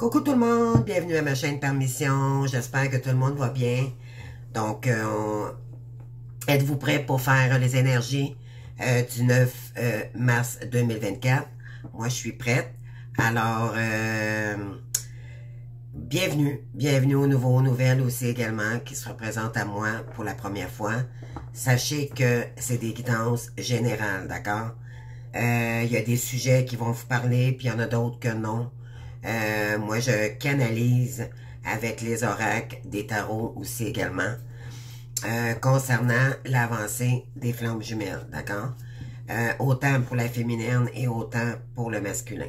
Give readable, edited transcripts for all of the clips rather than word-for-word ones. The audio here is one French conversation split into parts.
Coucou tout le monde, bienvenue à ma chaîne Permission, j'espère que tout le monde va bien. Donc, êtes-vous prêts pour faire les énergies du 9 mars 2024? Moi, je suis prête. Alors, bienvenue aux nouvelles aussi également qui se représentent à moi pour la première fois. Sachez que c'est des guidances générales, d'accord? Il y a des sujets qui vont vous parler, puis il y en a d'autres que non. Moi, je canalise avec les oracles des tarots aussi également, concernant l'avancée des flammes jumelles, d'accord? Autant pour la féminine et autant pour le masculin.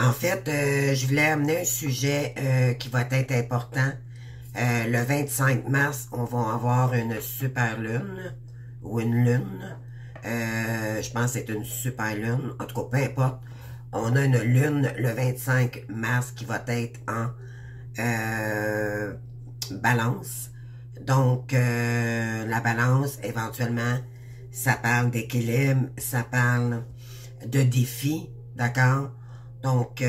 En fait, je voulais amener un sujet qui va être important. Le 25 mars, on va avoir une super lune, ou une lune. Je pense que c'est une super lune, en tout cas, peu importe. On a une lune le 25 mars qui va être en balance. Donc, la balance, éventuellement, ça parle d'équilibre, ça parle de défi, d'accord? Donc,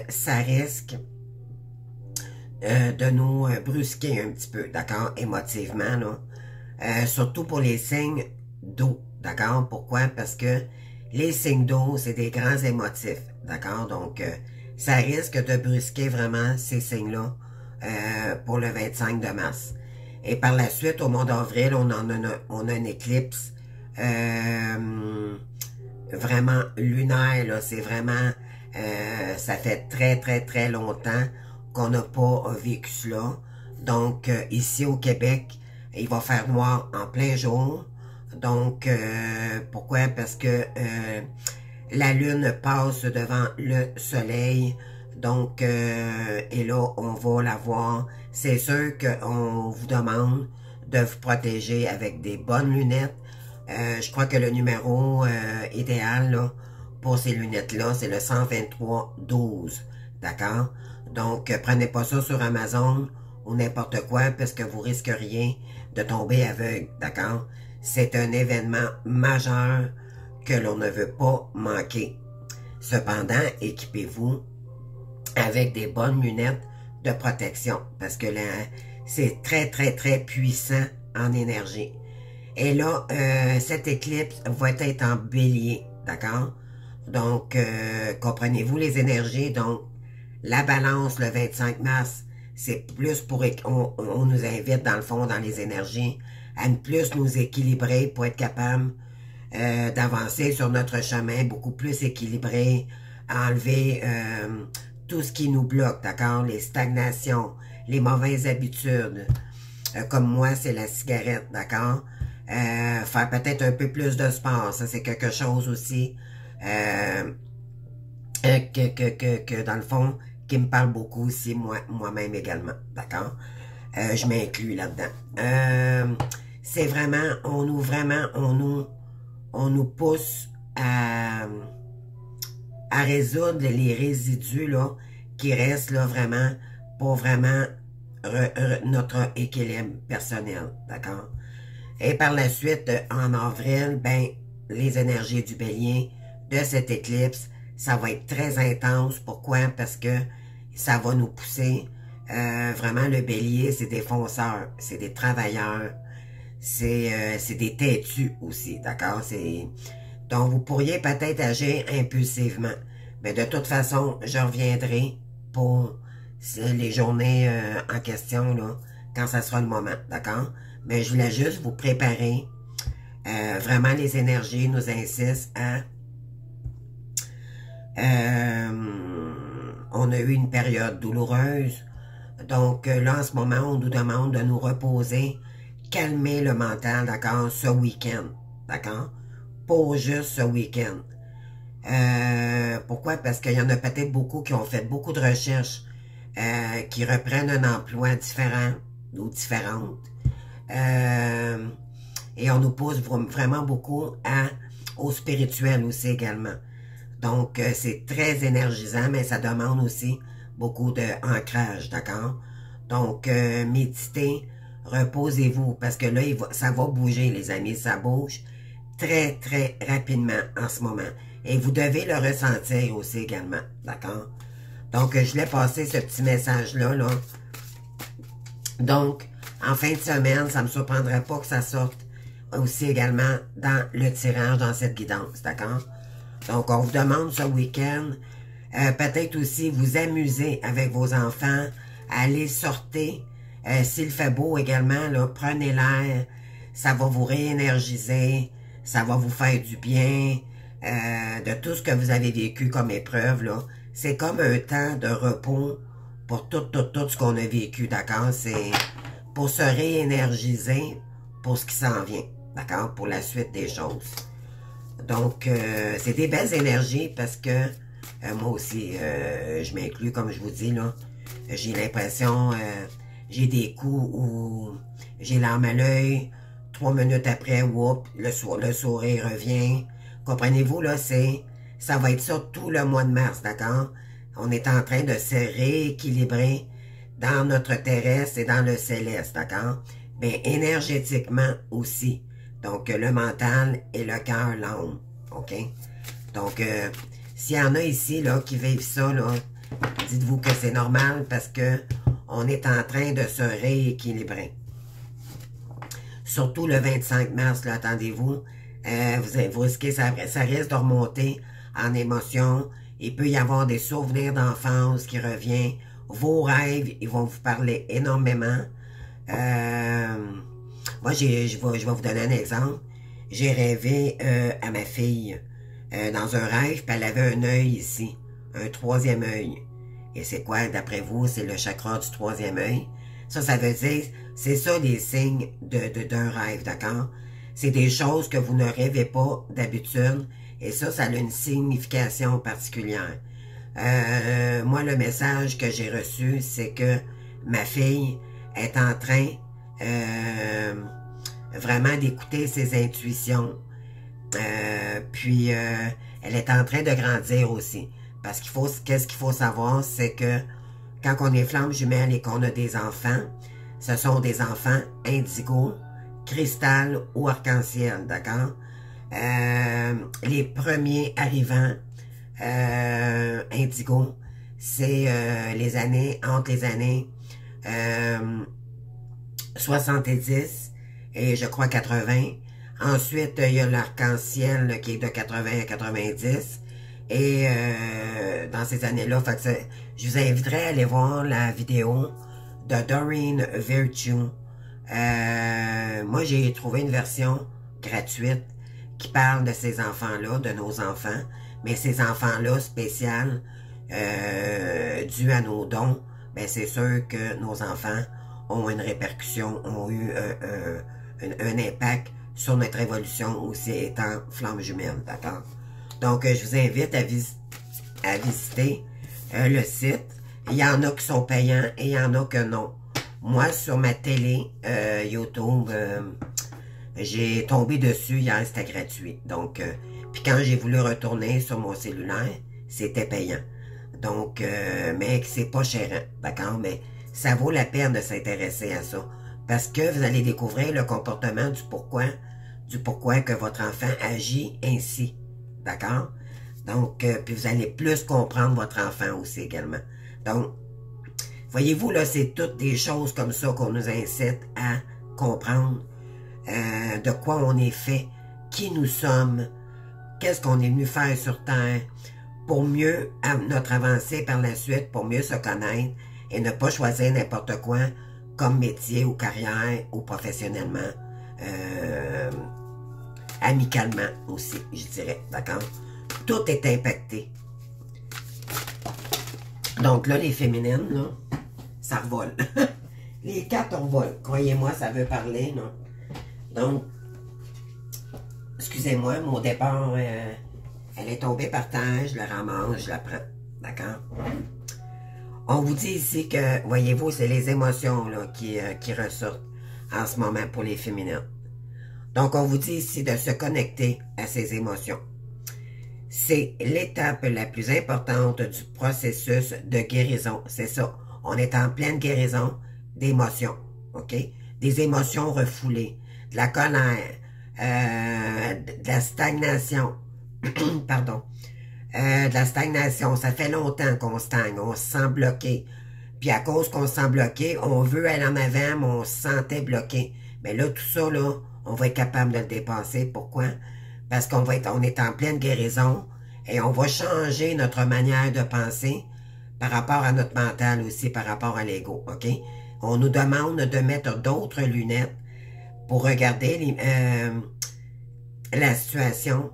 ça risque de nous brusquer un petit peu, d'accord? Émotivement, là. Surtout pour les signes d'eau, d'accord? Pourquoi? Parce que les signes d'eau, c'est des grands émotifs, d'accord? Donc, ça risque de brusquer vraiment ces signes-là pour le 25 de mars. Et par la suite, au mois d'avril, on a une éclipse vraiment lunaire, là. C'est vraiment, ça fait très longtemps qu'on n'a pas vécu cela. Donc, ici au Québec, il va faire noir en plein jour. Donc, pourquoi? Parce que la lune passe devant le soleil. Donc, et là, on va la voir. C'est sûr qu'on vous demande de vous protéger avec des bonnes lunettes. Je crois que le numéro idéal là, pour ces lunettes-là, c'est le 123-12. D'accord? Donc, prenez pas ça sur Amazon ou n'importe quoi parce que vous risqueriez de tomber aveugle. D'accord? C'est un événement majeur que l'on ne veut pas manquer. Cependant, équipez-vous avec des bonnes lunettes de protection parce que c'est très puissant en énergie. Et là, cette éclipse va être en bélier, d'accord? Donc, comprenez-vous les énergies? Donc, la balance le 25 mars, c'est plus pour... On nous invite, dans le fond, dans les énergies, à plus nous équilibrer pour être capable d'avancer sur notre chemin, beaucoup plus équilibré, enlever tout ce qui nous bloque, d'accord? Les stagnations, les mauvaises habitudes. Comme moi, c'est la cigarette, d'accord? Faire peut-être un peu plus de sport, ça c'est quelque chose aussi que dans le fond, qui me parle beaucoup aussi, moi-même également, d'accord? Je m'inclus là-dedans. C'est vraiment, on nous pousse à résoudre les résidus là, qui restent là vraiment pour vraiment notre équilibre personnel, d'accord? Et par la suite, en avril, ben, les énergies du bélier de cette éclipse, ça va être très intense. Pourquoi? Parce que ça va nous pousser. Vraiment, le bélier, c'est des fonceurs, c'est des travailleurs, c'est des têtus aussi, d'accord? Donc, vous pourriez peut-être agir impulsivement. Mais de toute façon, je reviendrai pour les journées en question, là, quand ça sera le moment, d'accord? Mais je voulais juste vous préparer. Vraiment, les énergies nous insistent à... on a eu une période douloureuse. Donc, là, en ce moment, on nous demande de nous reposer, calmer le mental, d'accord, ce week-end, d'accord? Pour juste ce week-end. Pourquoi? Parce qu'il y en a peut-être beaucoup qui ont fait beaucoup de recherches, qui reprennent un emploi différent ou différente. Et on nous pousse vraiment beaucoup au spirituel aussi également. Donc, c'est très énergisant, mais ça demande aussi beaucoup d'ancrage, d'accord? Donc, méditez, reposez-vous, parce que là, ça va bouger, les amis, ça bouge très rapidement en ce moment. Et vous devez le ressentir aussi également, d'accord? Donc, je voulais passer ce petit message-là, là. Donc, en fin de semaine, ça ne me surprendrait pas que ça sorte aussi également dans le tirage, dans cette guidance, d'accord? Donc, on vous demande ce week-end, peut-être aussi vous amuser avec vos enfants, aller sortir. S'il fait beau également, là, prenez l'air, ça va vous réénergiser, ça va vous faire du bien, de tout ce que vous avez vécu comme épreuve, là. C'est comme un temps de repos pour tout ce qu'on a vécu, d'accord? C'est pour se réénergiser pour ce qui s'en vient, d'accord? Pour la suite des choses. Donc, c'est des belles énergies parce que moi aussi, je m'inclus, comme je vous dis, là. J'ai l'impression, j'ai des coups où j'ai l'arme à l'œil, 3 minutes après, whoop, le sourire revient. Comprenez-vous, là, ça va être ça tout le mois de mars, d'accord? On est en train de se rééquilibrer dans notre terrestre et dans le céleste, d'accord? Mais énergétiquement aussi. Donc, le mental et le cœur, l'âme, OK? Donc, s'il y en a ici, là, qui vivent ça, là, dites-vous que c'est normal parce que on est en train de se rééquilibrer. Surtout le 25 mars, là, attendez-vous, vous risquez, ça risque de remonter en émotion. Il peut y avoir des souvenirs d'enfance qui reviennent. Vos rêves, ils vont vous parler énormément. Moi, je vais vous donner un exemple. J'ai rêvé à ma fille dans un rêve, puis elle avait un œil ici, un 3e œil. Et c'est quoi, d'après vous, c'est le chakra du 3e œil? Ça veut dire, c'est ça les signes d'un rêve, d'accord? C'est des choses que vous ne rêvez pas d'habitude, et ça a une signification particulière. Moi, le message que j'ai reçu, c'est que ma fille est en train vraiment d'écouter ses intuitions. Puis, elle est en train de grandir aussi. Parce qu'est-ce qu'il faut savoir, c'est que quand on est flamme jumelle et qu'on a des enfants, ce sont des enfants indigo, cristal ou arc-en-ciel, d'accord? Les premiers arrivants indigo, c'est entre les années 70 et je crois 80. Ensuite, il y a l'arc-en-ciel qui est de 80 à 90. Et dans ces années-là, je vous inviterai à aller voir la vidéo de Doreen Virtue. Moi, j'ai trouvé une version gratuite qui parle de ces enfants-là, de nos enfants. Mais ces enfants-là, spécial, dû à nos dons, ben c'est sûr que nos enfants ont une répercussion, ont eu un impact sur notre évolution aussi étant flamme jumelle, d'accord? Donc, je vous invite à visiter le site. Il y en a qui sont payants et il y en a que non. Moi, sur ma télé, YouTube, j'ai tombé dessus hier, c'était gratuit. Donc, puis quand j'ai voulu retourner sur mon cellulaire, c'était payant. Donc, mais c'est pas cher, d'accord? Mais ça vaut la peine de s'intéresser à ça. Parce que vous allez découvrir le comportement du pourquoi que votre enfant agit ainsi. D'accord? Donc, puis vous allez plus comprendre votre enfant aussi également. Donc, voyez-vous, là, c'est toutes des choses comme ça qu'on nous incite à comprendre de quoi on est fait, qui nous sommes, qu'est-ce qu'on est venu faire sur Terre, pour mieux notre avancée par la suite, pour mieux se connaître et ne pas choisir n'importe quoi comme métier ou carrière ou professionnellement, amicalement aussi, je dirais, d'accord? Tout est impacté. Donc là, les féminines, là, ça revole. Les cartes revolent. Croyez-moi, ça veut parler, là. Donc, excusez-moi, mon départ, elle est tombée par terre, je la ramasse, je la prends. D'accord? On vous dit ici que, voyez-vous, c'est les émotions là, qui ressortent en ce moment pour les féminines. Donc, on vous dit ici de se connecter à ces émotions. C'est l'étape la plus importante du processus de guérison. C'est ça. On est en pleine guérison d'émotions. OK? Des émotions refoulées. De la colère. De la stagnation. Pardon. de la stagnation. Ça fait longtemps qu'on stagne, on se sent bloqué. Puis à cause qu'on se sent bloqué, on veut aller en avant, mais on se sentait bloqué. Mais là, tout ça, là, on va être capable de le dépasser. Pourquoi? Parce on est en pleine guérison et on va changer notre manière de penser par rapport à notre mental aussi, par rapport à l'ego, OK? On nous demande de mettre d'autres lunettes pour regarder la situation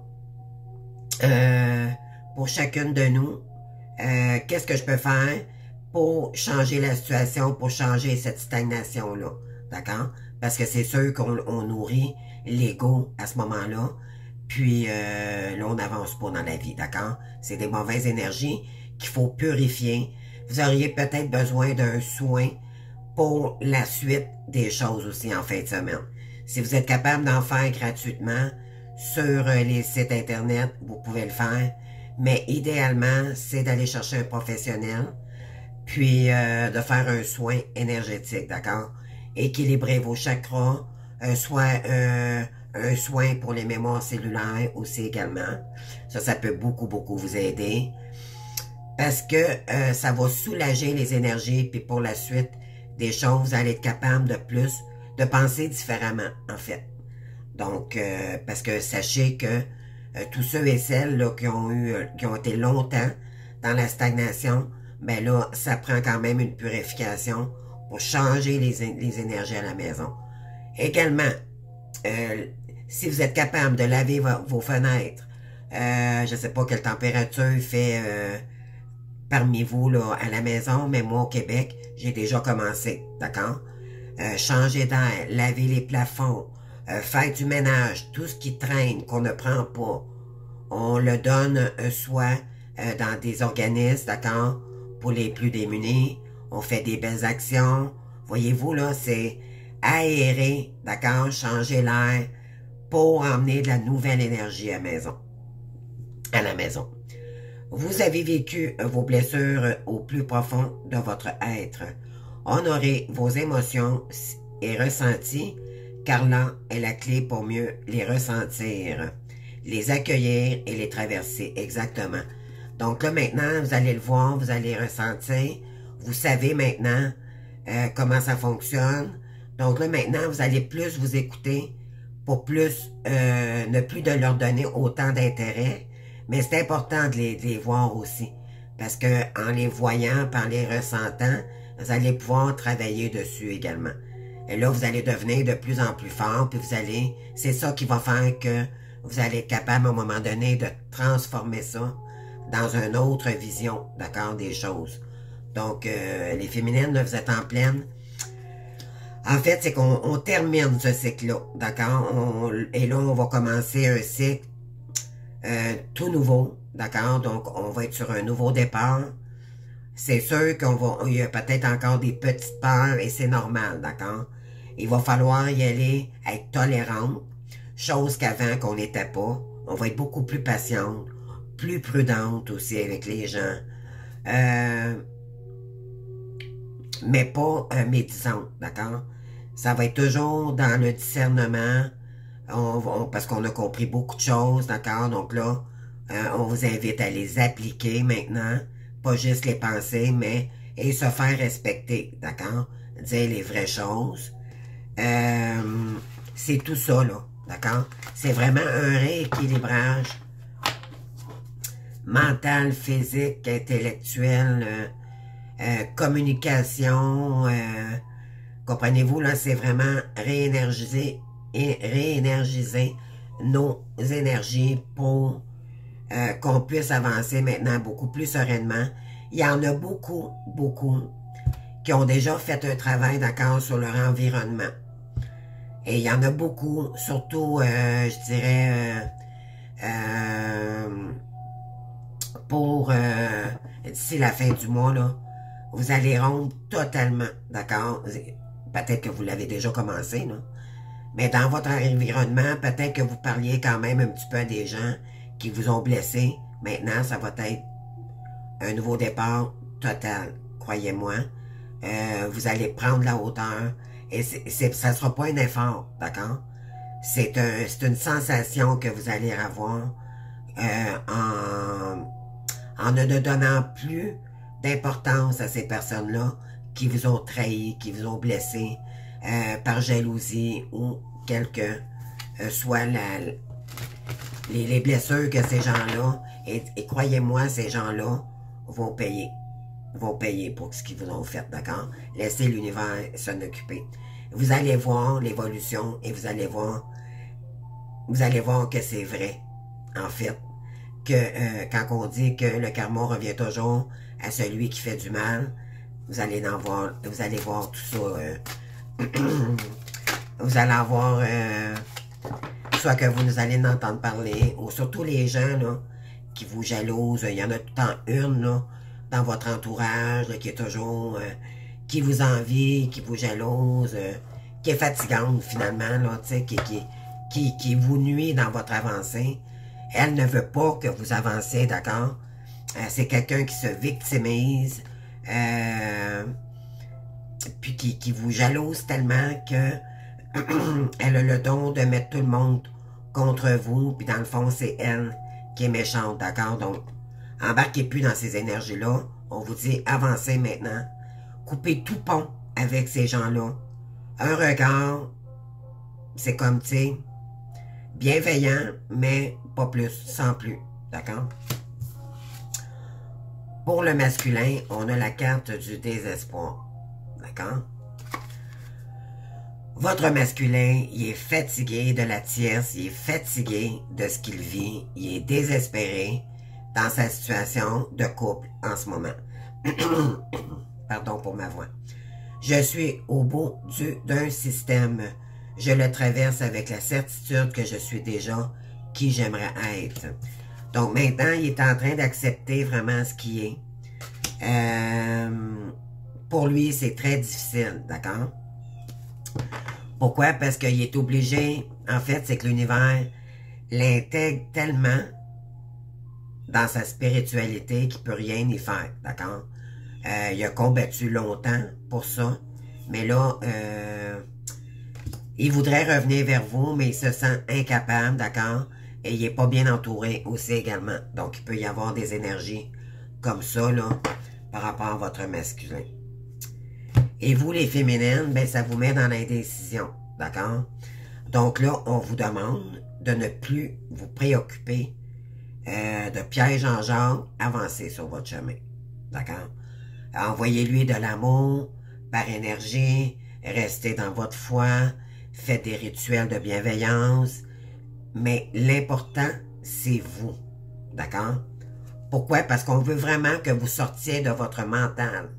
pour chacune de nous. Qu'est-ce que je peux faire pour changer la situation, pour changer cette stagnation-là, d'accord? Parce que c'est sûr qu'on nourrit l'ego à ce moment-là, puis là, on n'avance pas dans la vie, d'accord? C'est des mauvaises énergies qu'il faut purifier. Vous auriez peut-être besoin d'un soin pour la suite des choses aussi en fin de semaine. Si vous êtes capable d'en faire gratuitement sur les sites internet, vous pouvez le faire, mais idéalement, c'est d'aller chercher un professionnel, puis de faire un soin énergétique, d'accord? Équilibrer vos chakras, soit un soin pour les mémoires cellulaires aussi également. Ça peut beaucoup, beaucoup vous aider parce que ça va soulager les énergies, puis pour la suite des choses, vous allez être capable de penser différemment, en fait. Donc, parce que sachez que tous ceux et celles là, qui ont été longtemps dans la stagnation, ben là, ça prend quand même une purification pour changer les énergies à la maison. Également, si vous êtes capable de laver vos fenêtres, je ne sais pas quelle température fait parmi vous là, à la maison, mais moi au Québec, j'ai déjà commencé, d'accord? Changer d'air, laver les plafonds, faire du ménage, tout ce qui traîne, qu'on ne prend pas, on le donne soit dans des organismes, d'accord, pour les plus démunis, on fait des belles actions, voyez-vous là, c'est aérer, d'accord, changer l'air pour emmener de la nouvelle énergie à la maison. Vous avez vécu vos blessures au plus profond de votre être. Honorez vos émotions et ressentis, car là est la clé pour mieux les ressentir, les accueillir et les traverser. Exactement. Donc là, maintenant, vous allez le voir, vous allez ressentir. Vous savez maintenant comment ça fonctionne. Donc là, maintenant, vous allez plus vous écouter pour ne plus de leur donner autant d'intérêt. Mais c'est important de les voir aussi. Parce que en les voyant, en les ressentant, vous allez pouvoir travailler dessus également. Et là, vous allez devenir de plus en plus fort, puis c'est ça qui va faire que vous allez être capable à un moment donné de transformer ça dans une autre vision, d'accord, des choses. Donc, les féminines, là, vous êtes en pleine. En fait, c'est qu'on termine ce cycle-là, d'accord? Et là, on va commencer un cycle tout nouveau, d'accord? Donc, on va être sur un nouveau départ. C'est sûr qu'il y a peut-être encore des petites peurs et c'est normal, d'accord? Il va falloir y aller, être tolérante, chose qu'avant qu'on n'était pas. On va être beaucoup plus patiente, plus prudente aussi avec les gens, mais pas médisante, d'accord? Ça va être toujours dans le discernement, parce qu'on a compris beaucoup de choses, d'accord? Donc là, on vous invite à les appliquer maintenant, pas juste les penser, mais et se faire respecter, d'accord? Dire les vraies choses. C'est tout ça, là, d'accord? C'est vraiment un rééquilibrage mental, physique, intellectuel, communication, comprenez-vous, là, c'est vraiment réénergiser nos énergies pour qu'on puisse avancer maintenant beaucoup plus sereinement. Il y en a beaucoup, beaucoup qui ont déjà fait un travail, d'accord, sur leur environnement. Et il y en a beaucoup, surtout, je dirais, pour d'ici la fin du mois, là, vous allez rompre totalement, d'accord? Peut-être que vous l'avez déjà commencé, là. Mais dans votre environnement, peut-être que vous parliez quand même un petit peu à des gens qui vous ont blessé. Maintenant, ça va être un nouveau départ total, croyez-moi. Vous allez prendre la hauteur et ça ne sera pas un effort, d'accord? C'est une sensation que vous allez avoir en ne donnant plus d'importance à ces personnes-là qui vous ont trahi, qui vous ont blessé par jalousie ou quelque soit les blessures que ces gens-là, et croyez-moi, ces gens-là vont payer pour ce qu'ils vous ont fait, d'accord? Laissez l'univers s'en occuper. Vous allez voir l'évolution et vous allez voir que c'est vrai, en fait, que quand on dit que le karma revient toujours à celui qui fait du mal, vous allez voir tout ça. Vous allez avoir soit que vous allez en entendre parler, ou surtout les gens là, qui vous jalousent. Il y en a tout le temps une là, dans votre entourage là, qui est toujours qui vous envie, qui vous jalouse, qui est fatigante finalement, là, qui vous nuit dans votre avancée. Elle ne veut pas que vous avancez, d'accord? C'est quelqu'un qui se victimise, puis qui vous jalouse tellement que elle a le don de mettre tout le monde contre vous, puis dans le fond, c'est elle qui est méchante, d'accord? Donc, embarquez plus dans ces énergies-là. On vous dit, avancez maintenant. Coupez tout pont avec ces gens-là. Un regard, c'est comme, tu sais, bienveillant, mais pas plus, sans plus, d'accord? Pour le masculin, on a la carte du désespoir, d'accord? Votre masculin, il est fatigué de la tierce, il est fatigué de ce qu'il vit, il est désespéré dans sa situation de couple en ce moment. Pardon pour ma voix. Je suis au bout d'un système. Je le traverse avec la certitude que je suis déjà qui j'aimerais être. Donc maintenant, il est en train d'accepter vraiment ce qui est. Pour lui, c'est très difficile, d'accord? Pourquoi? Parce qu'il est obligé, en fait, c'est que l'univers l'intègre tellement dans sa spiritualité qu'il ne peut rien y faire, d'accord? Il a combattu longtemps pour ça, mais là, il voudrait revenir vers vous, mais il se sent incapable, d'accord? Et il n'est pas bien entouré aussi également. Donc, il peut y avoir des énergies comme ça, là, par rapport à votre masculin. Et vous, les féminines, ben, ça vous met dans l'indécision, d'accord? Donc là, on vous demande de ne plus vous préoccuper de pièges en genre, avancez sur votre chemin, d'accord? Envoyez-lui de l'amour par énergie, restez dans votre foi, faites des rituels de bienveillance, mais l'important, c'est vous, d'accord? Pourquoi? Parce qu'on veut vraiment que vous sortiez de votre mental.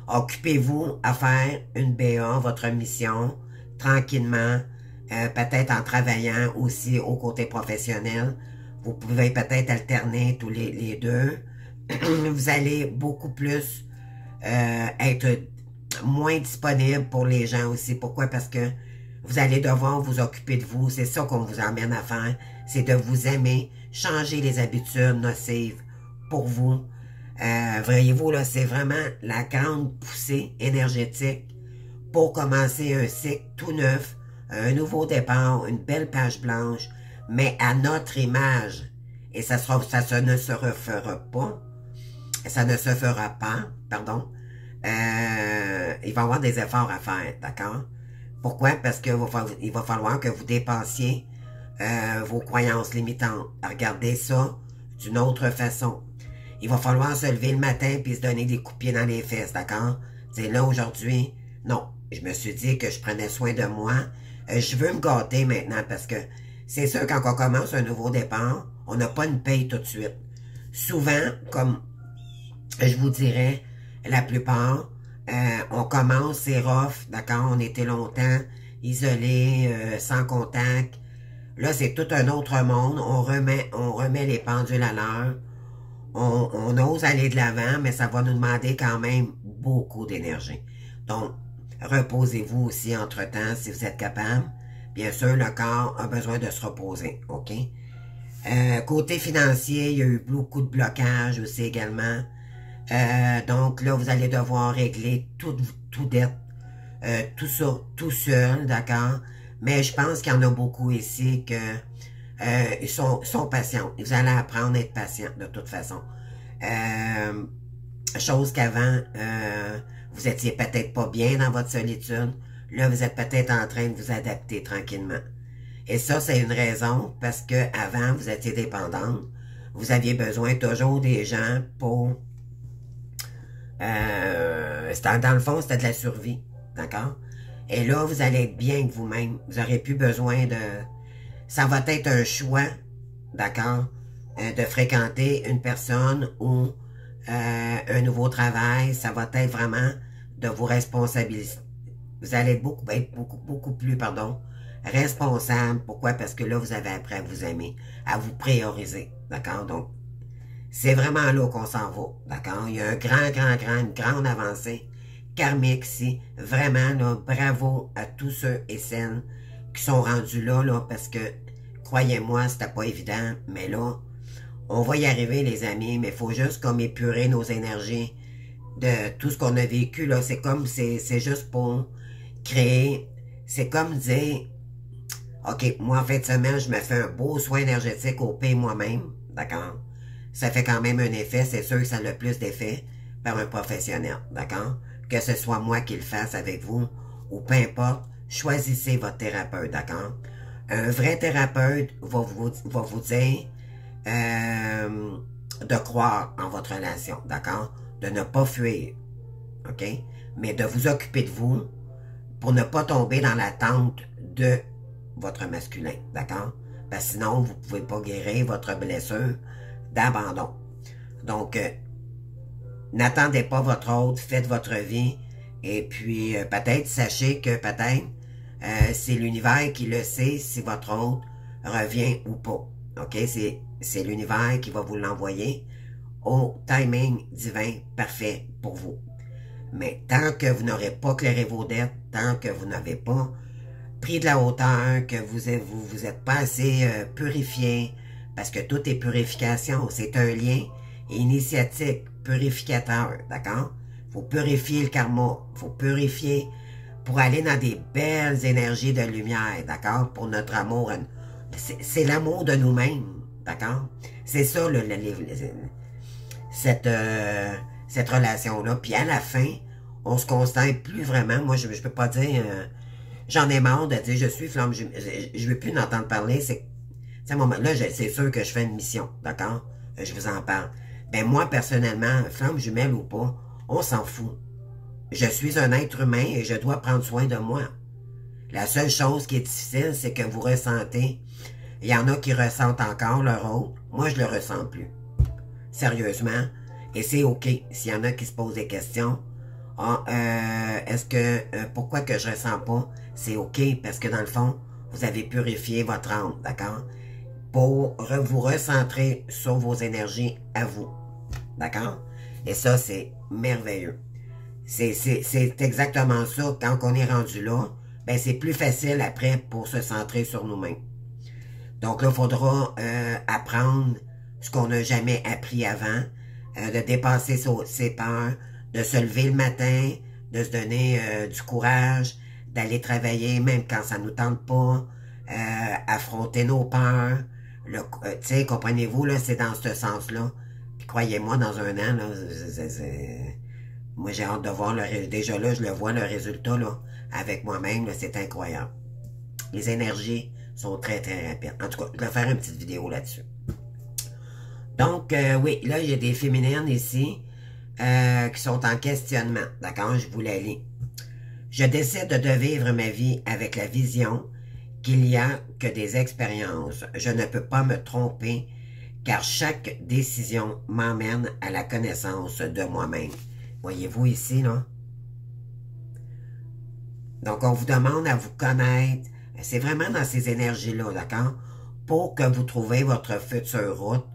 Occupez-vous à faire une BA, votre mission, tranquillement, peut-être en travaillant aussi au côté professionnel. Vous pouvez peut-être alterner tous les deux. Vous allez beaucoup plus être moins disponible pour les gens aussi. Pourquoi? Parce que vous allez devoir vous occuper de vous. C'est ça qu'on vous emmène à faire. C'est de vous aimer, changer les habitudes nocives pour vous. Voyez-vous, là, c'est vraiment la grande poussée énergétique pour commencer un cycle tout neuf, un nouveau départ, une belle page blanche, mais à notre image. Et ça ne se refera pas. Ça ne se fera pas, pardon. Il va y avoir des efforts à faire, d'accord? Pourquoi? Parce que il va falloir que vous dépensiez vos croyances limitantes. Regardez ça d'une autre façon. Il va falloir se lever le matin puis se donner des coups de pied dans les fesses, d'accord? C'est là aujourd'hui, non. Je me suis dit que je prenais soin de moi. Je veux me gâter maintenant parce que c'est sûr, quand on commence un nouveau départ, on n'a pas une paye tout de suite. Souvent, comme je vous dirais, la plupart, on commence, c'est rough, d'accord? On était longtemps isolés, sans contact. Là, c'est tout un autre monde. On remet les pendules à l'heure. On ose aller de l'avant, mais ça va nous demander quand même beaucoup d'énergie. Donc, reposez-vous aussi entre-temps si vous êtes capable. Bien sûr, le corps a besoin de se reposer, OK? Côté financier, il y a eu beaucoup de blocages aussi également. Donc là, vous allez devoir régler tout dette, tout ça, tout seul, d'accord? Mais je pense qu'il y en a beaucoup ici que ils sont patients. Vous allez apprendre à être patient de toute façon. Chose qu'avant, vous étiez peut-être pas bien dans votre solitude. Là, vous êtes peut-être en train de vous adapter tranquillement. Et ça, c'est une raison parce que avant, vous étiez dépendante. Vous aviez besoin toujours des gens pour... dans le fond, c'était de la survie. D'accord? Et là, vous allez être bien avec vous-même. Vous n'aurez plus besoin de... Ça va être un choix, d'accord, de fréquenter une personne ou un nouveau travail. Ça va être vraiment de vous responsabiliser. Vous allez être beaucoup plus, responsable. Pourquoi? Parce que là, vous avez appris à vous aimer, à vous prioriser, d'accord? Donc, c'est vraiment là qu'on s'en va, d'accord? Il y a une grande avancée karmique ici. Vraiment, là, bravo à tous ceux et celles qui sont rendus là, parce que, croyez-moi, c'était pas évident, mais là, on va y arriver, les amis, mais il faut juste comme épurer nos énergies de tout ce qu'on a vécu, là. C'est comme, c'est juste pour créer, c'est comme dire, OK, moi, en fin de semaine, je me fais un beau soin énergétique au pays moi-même, d'accord? Ça fait quand même un effet, c'est sûr que ça a le plus d'effet par un professionnel, d'accord? Que ce soit moi qui le fasse avec vous, ou peu importe, choisissez votre thérapeute, d'accord? Un vrai thérapeute va vous dire de croire en votre relation, d'accord? De ne pas fuir, OK? Mais de vous occuper de vous pour ne pas tomber dans l'attente de votre masculin, d'accord? Parce que sinon, vous ne pouvez pas guérir votre blessure d'abandon. Donc, n'attendez pas votre autre, faites votre vie, et puis peut-être, sachez que peut-être, c'est l'univers qui le sait si votre autre revient ou pas. OK? C'est l'univers qui va vous l'envoyer au timing divin parfait pour vous. Mais tant que vous n'aurez pas clairé vos dettes, tant que vous n'avez pas pris de la hauteur, que vous êtes pas assez purifié, parce que tout est purification, c'est un lien initiatique, purificateur, d'accord? Faut purifier le karma, faut purifier pour aller dans des belles énergies de lumière, d'accord? Pour notre amour, c'est l'amour de nous-mêmes, d'accord? C'est ça, cette relation-là. Puis à la fin, on se constate plus vraiment. Moi, je peux pas dire, j'en ai marre de dire je suis flamme jumelle. Je veux plus en entendre parler. Là, c'est sûr que je fais une mission, d'accord? Je vous en parle. Ben moi, personnellement, flamme jumelle ou pas, on s'en fout. Je suis un être humain et je dois prendre soin de moi. La seule chose qui est difficile, c'est que vous ressentez. Il y en a qui ressentent encore leur autre. Moi, je le ressens plus. Sérieusement. Et c'est OK. S'il y en a qui se posent des questions, pourquoi que je ressens pas? C'est OK, parce que dans le fond, vous avez purifié votre âme, d'accord? Pour vous recentrer sur vos énergies à vous, d'accord? Et ça, c'est merveilleux. C'est exactement ça. Quand on est rendu là, ben c'est plus facile après pour se centrer sur nous-mêmes. Donc là, il faudra apprendre ce qu'on n'a jamais appris avant, de dépasser ses peurs, de se lever le matin, de se donner du courage, d'aller travailler même quand ça nous tente pas, affronter nos peurs. Tu sais, comprenez-vous, là, c'est dans ce sens-là. Puis croyez-moi, dans un an, là, moi j'ai hâte de voir déjà là, je le vois, le résultat, là, avec moi-même, c'est incroyable. Les énergies sont très, très rapides. En tout cas, je vais faire une petite vidéo là-dessus. Donc, oui, là, il y a des féminines ici qui sont en questionnement. D'accord? Je vous la lis. Je décide de vivre ma vie avec la vision qu'il n'y a que des expériences. Je ne peux pas me tromper car chaque décision m'emmène à la connaissance de moi-même. Voyez-vous ici, là? Donc, on vous demande à vous connaître. C'est vraiment dans ces énergies-là, d'accord? Pour que vous trouviez votre future route,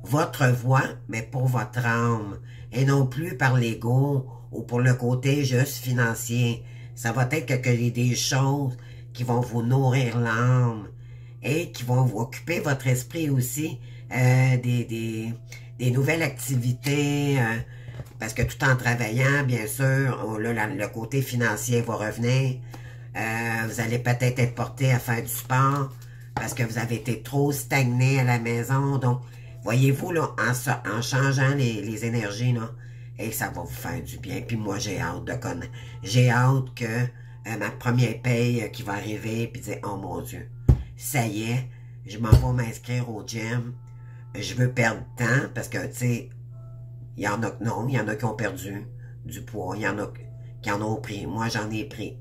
votre voie, mais pour votre âme, et non plus par l'ego ou pour le côté juste financier. Ça va être des choses qui vont vous nourrir l'âme et qui vont vous occuper votre esprit aussi, des nouvelles activités, parce que tout en travaillant, bien sûr, le côté financier va revenir. Vous allez peut-être être porté à faire du sport parce que vous avez été trop stagné à la maison. Donc, Voyez-vous, là, en changeant les énergies, là, et ça va vous faire du bien. Puis moi, j'ai hâte de connaître. J'ai hâte que ma première paye qui va arriver, puis dire, oh mon Dieu, ça y est, je m'en vais m'inscrire au gym. Je veux perdre de temps, parce que, tu sais, il y en a que non, il y en a qui ont perdu du poids, il y en a qui en ont pris. Moi, j'en ai pris.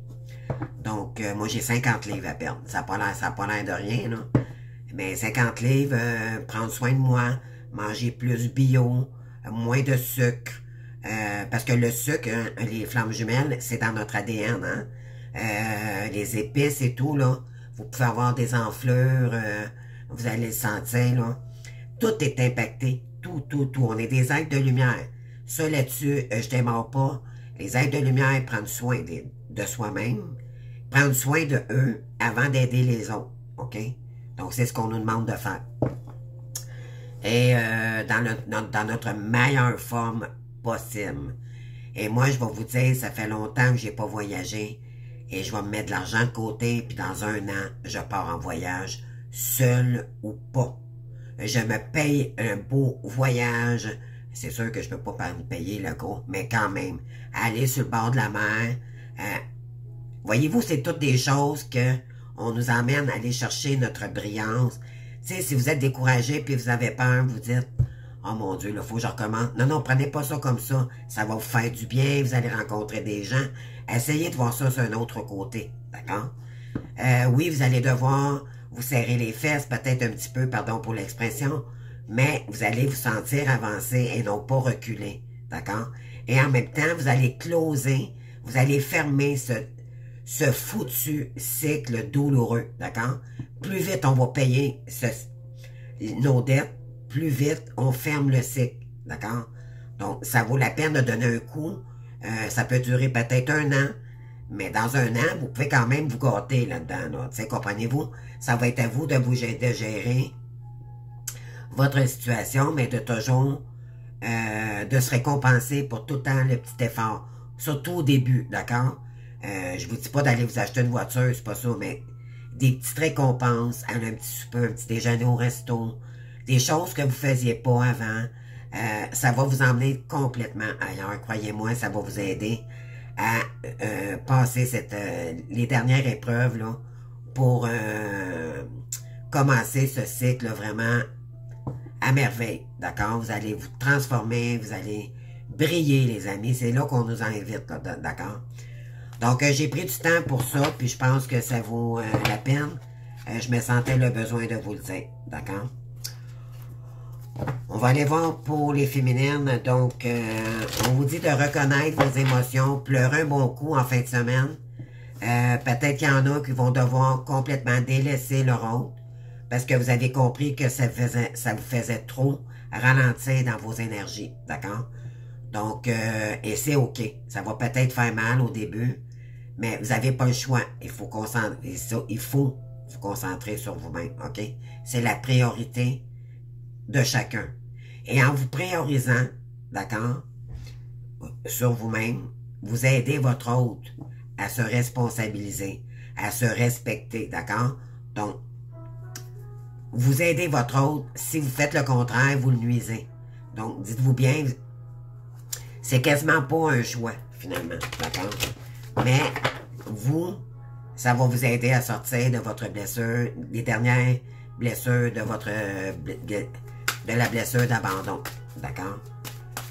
Donc, moi, j'ai 50 livres à perdre. Ça n'a pas l'air de rien, là. Mais 50 livres, prendre soin de moi, manger plus bio, moins de sucre. Parce que le sucre, hein, les flammes jumelles, c'est dans notre ADN, hein. Les épices et tout, là. Vous pouvez avoir des enflures, vous allez le sentir, là. Tout est impacté. Tout, tout, tout. On est des êtres de lumière. Ça, là-dessus, je démarre pas. Les êtres de lumière prennent soin de soi-même, prendre soin de eux avant d'aider les autres. OK? Donc, c'est ce qu'on nous demande de faire. Et dans notre meilleure forme possible. Et moi, je vais vous dire, ça fait longtemps que j'ai pas voyagé. Et je vais me mettre de l'argent de côté, puis dans un an, je pars en voyage, seul ou pas. Je me paye un beau voyage. C'est sûr que je peux pas me payer le gros, mais quand même, aller sur le bord de la mer. Voyez-vous, c'est toutes des choses que on nous emmène à aller chercher notre brillance. Tu sais, si vous êtes découragé puis vous avez peur, vous dites, oh mon Dieu, il faut que je recommence. Non, non, prenez pas ça comme ça. Ça va vous faire du bien, vous allez rencontrer des gens. Essayez de voir ça sur un autre côté, d'accord? Oui, vous allez devoir vous serrer les fesses, peut-être un petit peu, pardon pour l'expression, mais vous allez vous sentir avancer et non pas reculer, d'accord? Et en même temps, vous allez closer, vous allez fermer ce foutu cycle douloureux, d'accord? Plus vite on va payer nos dettes, plus vite on ferme le cycle, d'accord? Donc, ça vaut la peine de donner un coup. Ça peut durer peut-être un an, mais dans un an, vous pouvez quand même vous gâter là-dedans, là. Tu sais, comprenez-vous? Ça va être à vous de gérer votre situation, mais de toujours de se récompenser pour tout le temps le petit effort. Surtout au début, d'accord? Je vous dis pas d'aller vous acheter une voiture, c'est pas ça, mais des petites récompenses, un petit souper, un petit déjeuner au resto, des choses que vous faisiez pas avant, ça va vous emmener complètement ailleurs. Croyez-moi, ça va vous aider à passer les dernières épreuves là, pour commencer ce cycle vraiment à merveille, d'accord? Vous allez vous transformer, vous allez briller, les amis. C'est là qu'on nous invite, d'accord? Donc, j'ai pris du temps pour ça, puis je pense que ça vaut la peine. Je me sentais le besoin de vous le dire, d'accord? On va aller voir pour les féminines. Donc, on vous dit de reconnaître vos émotions, pleurer un bon coup en fin de semaine. Peut-être qu'il y en a qui vont devoir complètement délaisser leur autre parce que vous avez compris que ça vous faisait trop ralentir dans vos énergies, d'accord? Donc, et c'est OK. Ça va peut-être faire mal au début, mais vous n'avez pas le choix. Il faut vous concentrer sur vous-même, OK? C'est la priorité de chacun. Et en vous priorisant, d'accord, sur vous-même, vous aidez votre hôte à se responsabiliser, à se respecter, d'accord? Donc, vous aidez votre hôte. Si vous faites le contraire, vous le nuisez. Donc, dites-vous bien, c'est quasiment pas un choix, finalement, d'accord? Mais, vous, ça va vous aider à sortir de votre blessure, les dernières blessures de la blessure d'abandon, d'accord?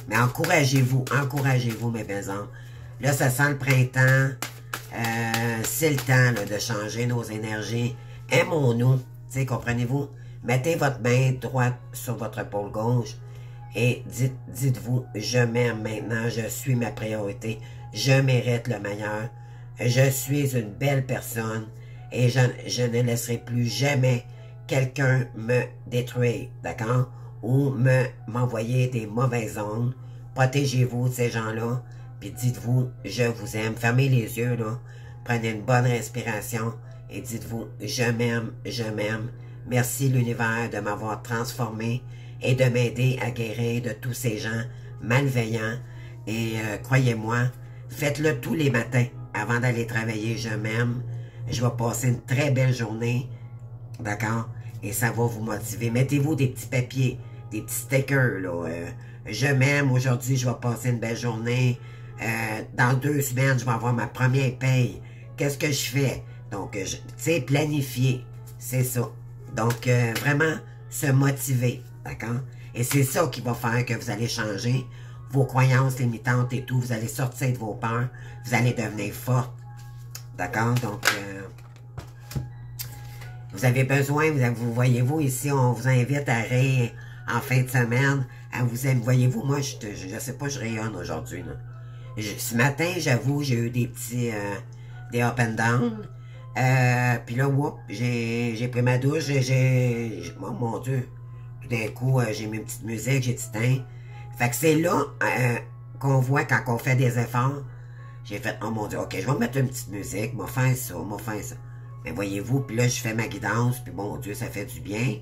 Mais encouragez-vous, mes belles âmes. Là, ça sent le printemps, c'est le temps là, de changer nos énergies. Aimons-nous, tu sais, comprenez-vous? Mettez votre main droite sur votre épaule gauche et dites-vous, je m'aime maintenant, je suis ma priorité, je mérite le meilleur, je suis une belle personne et je ne laisserai plus jamais quelqu'un me détruire, d'accord? Ou m'envoyer des mauvaises ondes. Protégez-vous de ces gens-là, puis dites-vous, je vous aime. Fermez les yeux, là. Prenez une bonne respiration et dites-vous, je m'aime, je m'aime. Merci l'univers de m'avoir transformé et de m'aider à guérir de tous ces gens malveillants. Et croyez-moi, faites-le tous les matins avant d'aller travailler. Je m'aime. Je vais passer une très belle journée. D'accord? Et ça va vous motiver. Mettez-vous des petits papiers. des petits stickers, là. Je m'aime, aujourd'hui, je vais passer une belle journée. Dans 2 semaines, je vais avoir ma première paye. Qu'est-ce que je fais? Donc, tu sais, planifier, c'est ça. Donc, vraiment, se motiver, d'accord? Et c'est ça qui va faire que vous allez changer vos croyances limitantes et tout. Vous allez sortir de vos peurs. Vous allez devenir forte, d'accord? Donc, vous avez besoin, vous voyez-vous, ici, on vous invite à rire en fin de semaine. À vous aimer. Voyez-vous, moi, je sais pas, je rayonne aujourd'hui, là. Ce matin, j'avoue, j'ai eu des petits, des up and down. Puis là, whoop, j'ai pris ma douche, oh mon Dieu, tout d'un coup, j'ai mis une petite musique, j'ai dit, tiens. Fait que c'est là qu'on voit quand on fait des efforts. J'ai fait, oh mon Dieu, ok, je vais mettre une petite musique, m'a fait ça, m'a fait ça. Mais voyez-vous, puis là, je fais ma guidance, puis mon Dieu, ça fait du bien.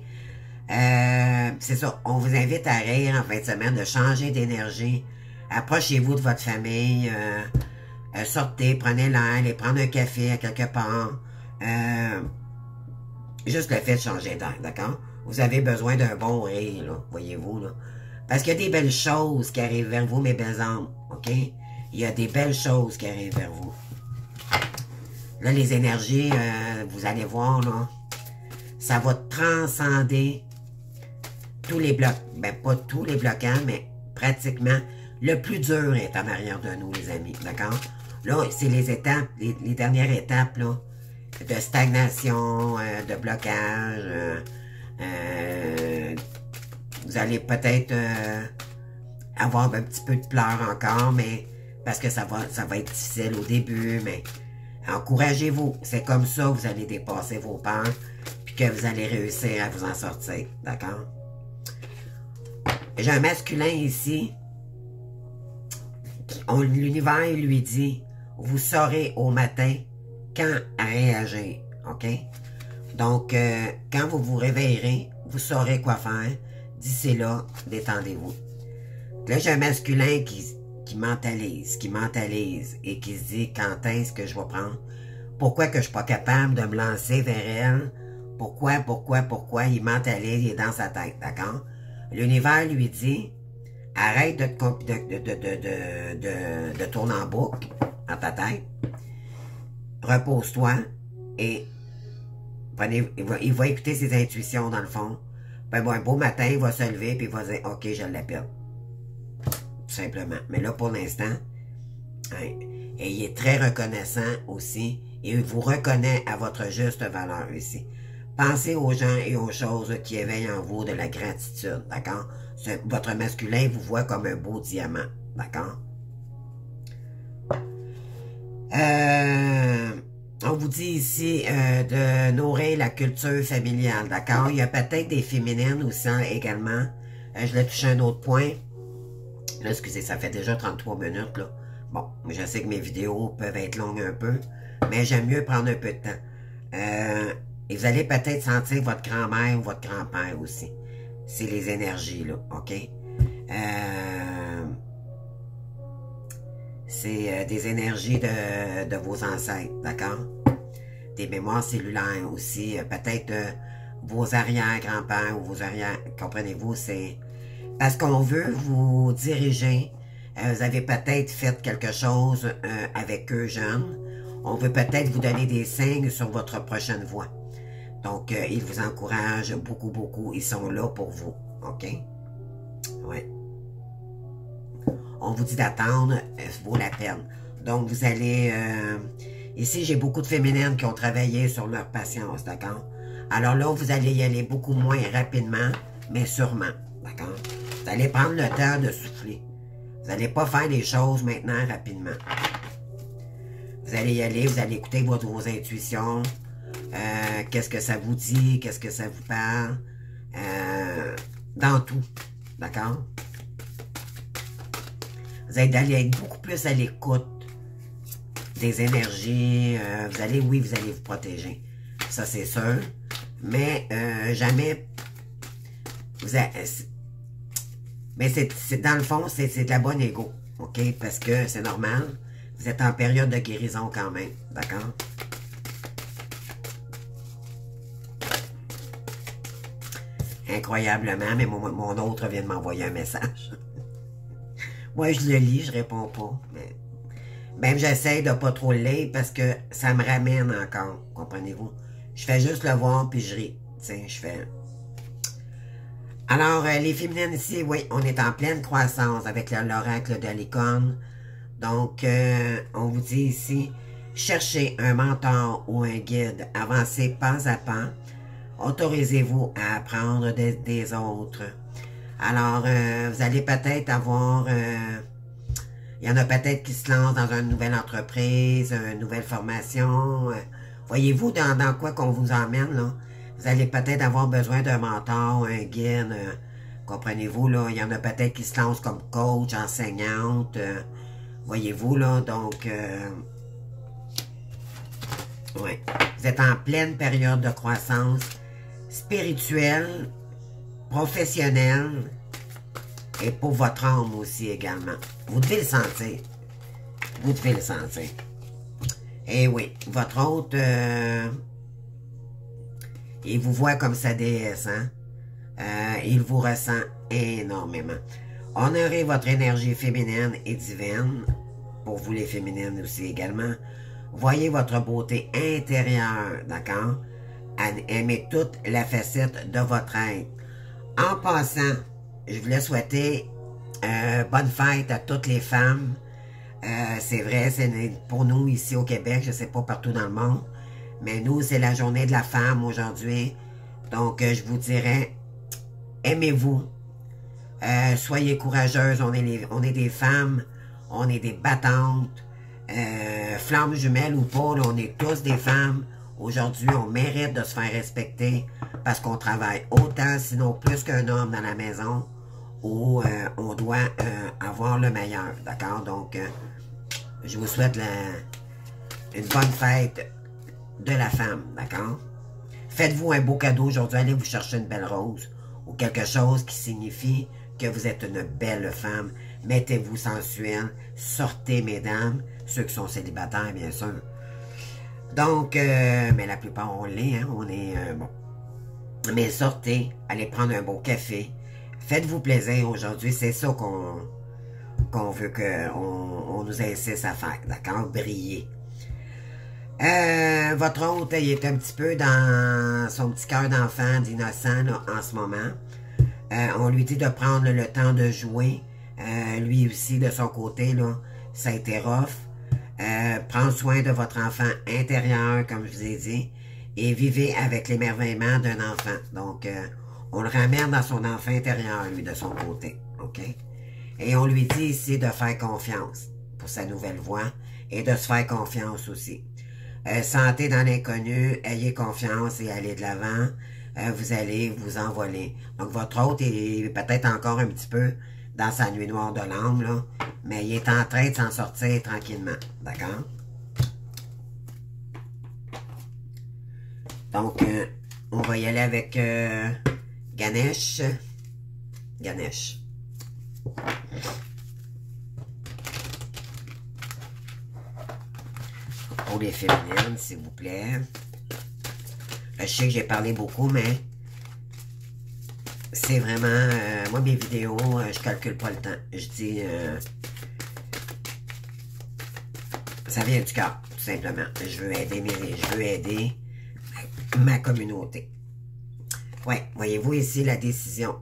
C'est ça, on vous invite à rire en fin de semaine, de changer d'énergie. Approchez-vous de votre famille, sortez, prenez l'air, allez prendre un café à quelque part. Juste le fait de changer d'air, d'accord? Vous avez besoin d'un bon rire, là, voyez-vous, là. Parce qu'il y a des belles choses qui arrivent vers vous, mes belles âmes, ok? Il y a des belles choses qui arrivent vers vous. Là, les énergies, vous allez voir, là, ça va transcender tous les blocs. Ben, pas tous les blocages, mais pratiquement. Le plus dur est en arrière de nous, les amis, d'accord? Là, c'est les étapes, les dernières étapes, là, de stagnation, de blocage. Vous allez peut-être avoir un petit peu de pleurs encore, mais parce que ça va être difficile au début, mais encouragez-vous. C'est comme ça que vous allez dépasser vos peurs, puis que vous allez réussir à vous en sortir, d'accord? J'ai un masculin ici. L'univers lui dit, vous saurez au matin quand réagir, ok? Donc, quand vous vous réveillerez, vous saurez quoi faire. D'ici là, détendez-vous. Là, j'ai un masculin qui mentalise et qui se dit quand est-ce que je vais prendre. Pourquoi que je suis pas capable de me lancer vers elle? Pourquoi? Il mentalise, il est dans sa tête, d'accord? L'univers lui dit, arrête de tourner en boucle dans ta tête. Repose-toi et il va écouter ses intuitions dans le fond. Ben bon, un beau matin, il va se lever et il va dire, ok, je l'appelle. Tout simplement. Mais là, pour l'instant, hein, et il est très reconnaissant aussi. Et il vous reconnaît à votre juste valeur ici. Pensez aux gens et aux choses qui éveillent en vous de la gratitude, d'accord? Votre masculin vous voit comme un beau diamant, d'accord? On vous dit ici de nourrir la culture familiale, d'accord? Il y a peut-être des féminines aussi également. Je l'ai touché un autre point. Là, excusez, ça fait déjà 33 minutes, là. Bon, je sais que mes vidéos peuvent être longues un peu, mais j'aime mieux prendre un peu de temps. Et vous allez peut-être sentir votre grand-mère ou votre grand-père aussi. C'est les énergies, là, OK? C'est des énergies de vos ancêtres, d'accord? Des mémoires cellulaires aussi. Peut-être vos arrière-grands-pères ou vos arrière... Comprenez-vous, c'est... Parce qu'on veut vous diriger. Vous avez peut-être fait quelque chose avec eux jeunes. On veut peut-être vous donner des signes sur votre prochaine voie. Donc, ils vous encouragent beaucoup, beaucoup. Ils sont là pour vous. OK? Ouais. On vous dit d'attendre, vaut la peine. Donc, vous allez... ici, j'ai beaucoup de féminines qui ont travaillé sur leur patience, d'accord? Alors là, vous allez y aller beaucoup moins rapidement, mais sûrement, d'accord? Vous allez prendre le temps de souffler. Vous n'allez pas faire les choses maintenant rapidement. Vous allez y aller, vous allez écouter vos intuitions. Qu'est-ce que ça vous dit? Qu'est-ce que ça vous parle? Dans tout, d'accord? Vous allez être beaucoup plus à l'écoute des énergies. Vous allez vous protéger. Ça, c'est sûr. Mais jamais... mais c'est dans le fond, c'est de la bonne égo. OK? Parce que c'est normal. Vous êtes en période de guérison quand même. D'accord? incroyablement, mais mon autre vient de m'envoyer un message. Moi, je le lis, je réponds pas. Mais même j'essaie de pas trop le lire parce que ça me ramène encore, comprenez-vous? Je fais juste le voir puis je ris. Tu sais, je fais... Alors, les féminines ici, oui, on est en pleine croissance avec l'oracle de la licorne. Donc, on vous dit ici, cherchez un mentor ou un guide, avancez pas à pas. Autorisez-vous à apprendre des autres. Alors, vous allez peut-être avoir... il y en a peut-être qui se lancent dans une nouvelle entreprise, une nouvelle formation. Voyez-vous dans quoi qu'on vous emmène, là? Vous allez peut-être avoir besoin d'un mentor, un guide. Comprenez-vous, là? Il y en a peut-être qui se lancent comme coach, enseignante. Voyez-vous, là? Donc, ouais. Vous êtes en pleine période de croissance spirituelle, professionnelle et pour votre âme aussi également. Vous devez le sentir. Vous devez le sentir. Et oui, votre hôte, il vous voit comme sa déesse, hein? Il vous ressent énormément. Honorez votre énergie féminine et divine, pour vous les féminines aussi également. Voyez votre beauté intérieure, d'accord? Aimez toute la facette de votre être. En passant, je voulais souhaiter bonne fête à toutes les femmes. C'est vrai, c'est pour nous ici au Québec, je ne sais pas partout dans le monde, mais nous, c'est la journée de la femme aujourd'hui. Donc, je vous dirais, aimez-vous. Soyez courageuses, on est des femmes, on est des battantes. Flammes jumelles ou pas, là, on est tous des femmes. Aujourd'hui, on mérite de se faire respecter parce qu'on travaille autant, sinon plus qu'un homme dans la maison, où on doit avoir le meilleur, d'accord? Donc, je vous souhaite une bonne fête de la femme, d'accord? Faites-vous un beau cadeau aujourd'hui, allez vous chercher une belle rose ou quelque chose qui signifie que vous êtes une belle femme. Mettez-vous sensuelle, sortez, mesdames, ceux qui sont célibataires, bien sûr. Donc, mais la plupart, on l'est, hein, on est, bon. Mais sortez, allez prendre un beau café. Faites-vous plaisir aujourd'hui, c'est ça qu'on veut qu'on nous insiste à faire, d'accord? Briller. Votre hôte, il est un petit peu dans son petit cœur d'enfant, d'innocent, en ce moment. On lui dit de prendre le temps de jouer. Lui aussi, de son côté, là, ça a été rough. Prendre soin de votre enfant intérieur, comme je vous ai dit, et vivez avec l'émerveillement d'un enfant. Donc, on le ramène dans son enfant intérieur, lui, de son côté. OK? Et on lui dit ici de faire confiance pour sa nouvelle voix et de se faire confiance aussi. Sentez dans l'inconnu, ayez confiance et allez de l'avant. Vous allez vous envoler. Donc, votre hôte est peut-être encore un petit peu dans sa nuit noire de l'âme, là, mais il est en train de s'en sortir tranquillement. D'accord? Donc, on va y aller avec Ganesh. Ganesh. Pour les féminines, s'il vous plaît. Je sais que j'ai parlé beaucoup, mais c'est vraiment... moi, mes vidéos, je calcule pas le temps. Je dis... ça vient du cœur, tout simplement. Je veux aider ma communauté. Ouais, voyez-vous ici la décision.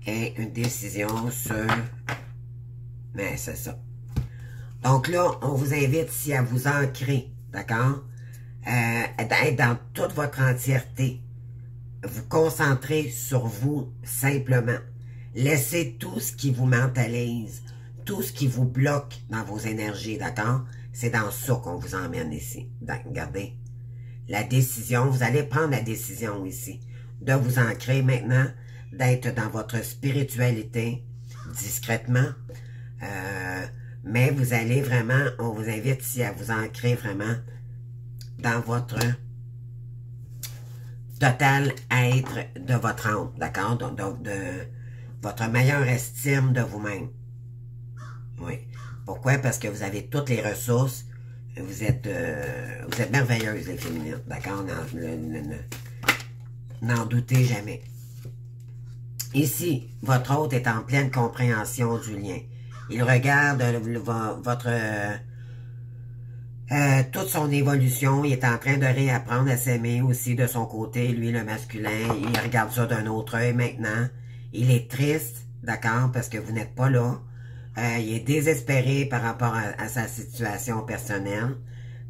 Et une décision sur... Mais c'est ça. Donc là, on vous invite ici à vous ancrer, d'accord? D'être dans toute votre entièreté. Vous concentrer sur vous simplement. Laissez tout ce qui vous mentalise, tout ce qui vous bloque dans vos énergies, d'accord? C'est dans ça qu'on vous emmène ici. Donc, regardez. La décision, vous allez prendre la décision ici de vous ancrer maintenant, d'être dans votre spiritualité discrètement. Mais vous allez vraiment, on vous invite ici à vous ancrer vraiment dans votre total être de votre âme, d'accord? Donc, de votre meilleure estime de vous-même. Oui. Pourquoi? Parce que vous avez toutes les ressources. Vous êtes merveilleuses, les féminines, d'accord? N'en doutez jamais. Ici, votre hôte est en pleine compréhension du lien. Il regarde toute son évolution. Il est en train de réapprendre à s'aimer aussi de son côté, lui, le masculin. Il regarde ça d'un autre œil maintenant. Il est triste, d'accord, parce que vous n'êtes pas là. Il est désespéré par rapport à sa situation personnelle.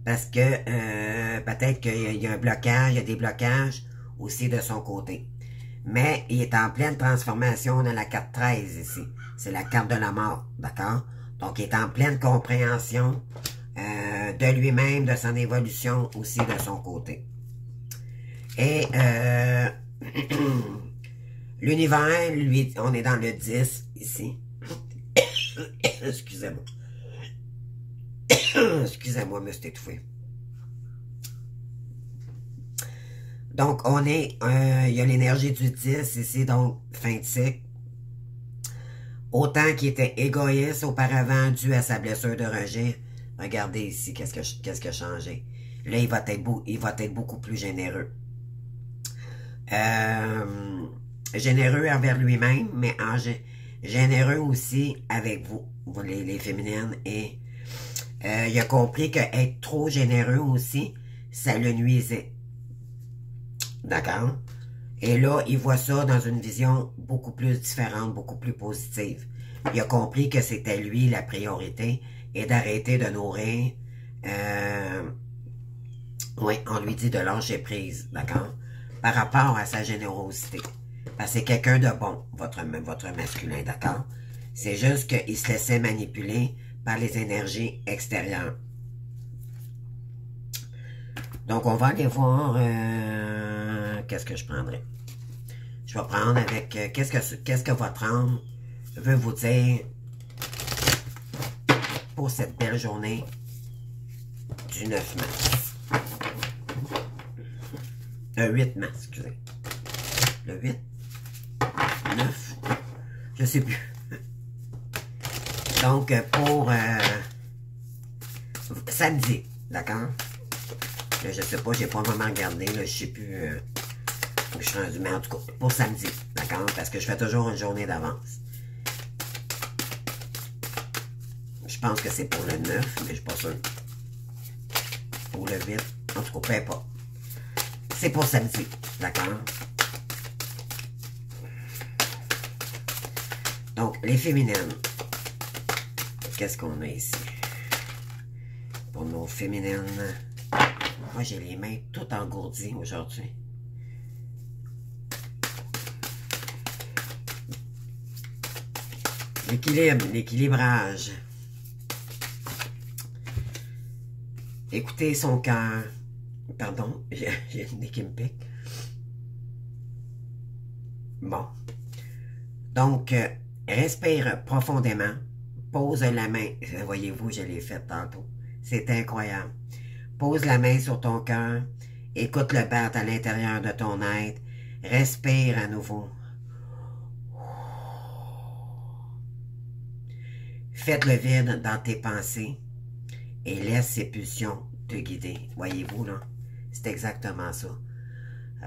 Parce que peut-être qu'il y a un blocage, il y a des blocages aussi de son côté. Mais il est en pleine transformation dans la carte 13 ici. C'est la carte de la mort, d'accord? Donc, il est en pleine compréhension de lui-même, de son évolution aussi de son côté. Et l'univers, lui, on est dans le 10 ici. Excusez-moi. Excusez-moi, me suis étouffé. Donc, on est, il y a l'énergie du 10 ici, donc fin de cycle. Autant qu'il était égoïste auparavant dû à sa blessure de rejet. Regardez ici, qu'est-ce qui a changé. Là, il va être beaucoup plus généreux. Généreux envers lui-même, mais généreux aussi avec vous les féminines. Et il a compris que être trop généreux aussi, ça le nuisait. D'accord? Et là, il voit ça dans une vision beaucoup plus différente, beaucoup plus positive. Il a compris que c'était lui la priorité et d'arrêter de nourrir. Oui, on lui dit de lâcher prise, d'accord? Par rapport à sa générosité. Parce que c'est quelqu'un de bon, votre masculin, d'accord? C'est juste qu'il se laissait manipuler par les énergies extérieures. Donc, on va aller voir qu'est-ce que je prendrai. Je vais prendre avec qu'est-ce que votre âme veut vous dire pour cette belle journée du 9 mars. Le 8 mars, excusez. Le 8, 9, je sais plus. Donc, pour samedi, d'accord? Là, je sais pas, j'ai pas vraiment regardé, là, je sais plus où je suis rendu, mais en tout cas, pour samedi, d'accord? Parce que je fais toujours une journée d'avance. Je pense que c'est pour le 9, mais je suis pas sûr. Pour le 8, en tout cas, peu importe. C'est pour samedi, d'accord? Donc, les féminines. Qu'est-ce qu'on a ici? Pour nos féminines. Moi, j'ai les mains toutes engourdies aujourd'hui. L'équilibre, l'équilibrage. Écoutez son cœur. Pardon, j'ai une nez qui me pique. Bon. Donc, respire profondément. Pose la main. Voyez-vous, je l'ai fait tantôt. C'est incroyable. Pose la main sur ton cœur. Écoute le battre à l'intérieur de ton être. Respire à nouveau. Faites le vide dans tes pensées et laisse ces pulsions te guider. Voyez-vous, là? C'est exactement ça.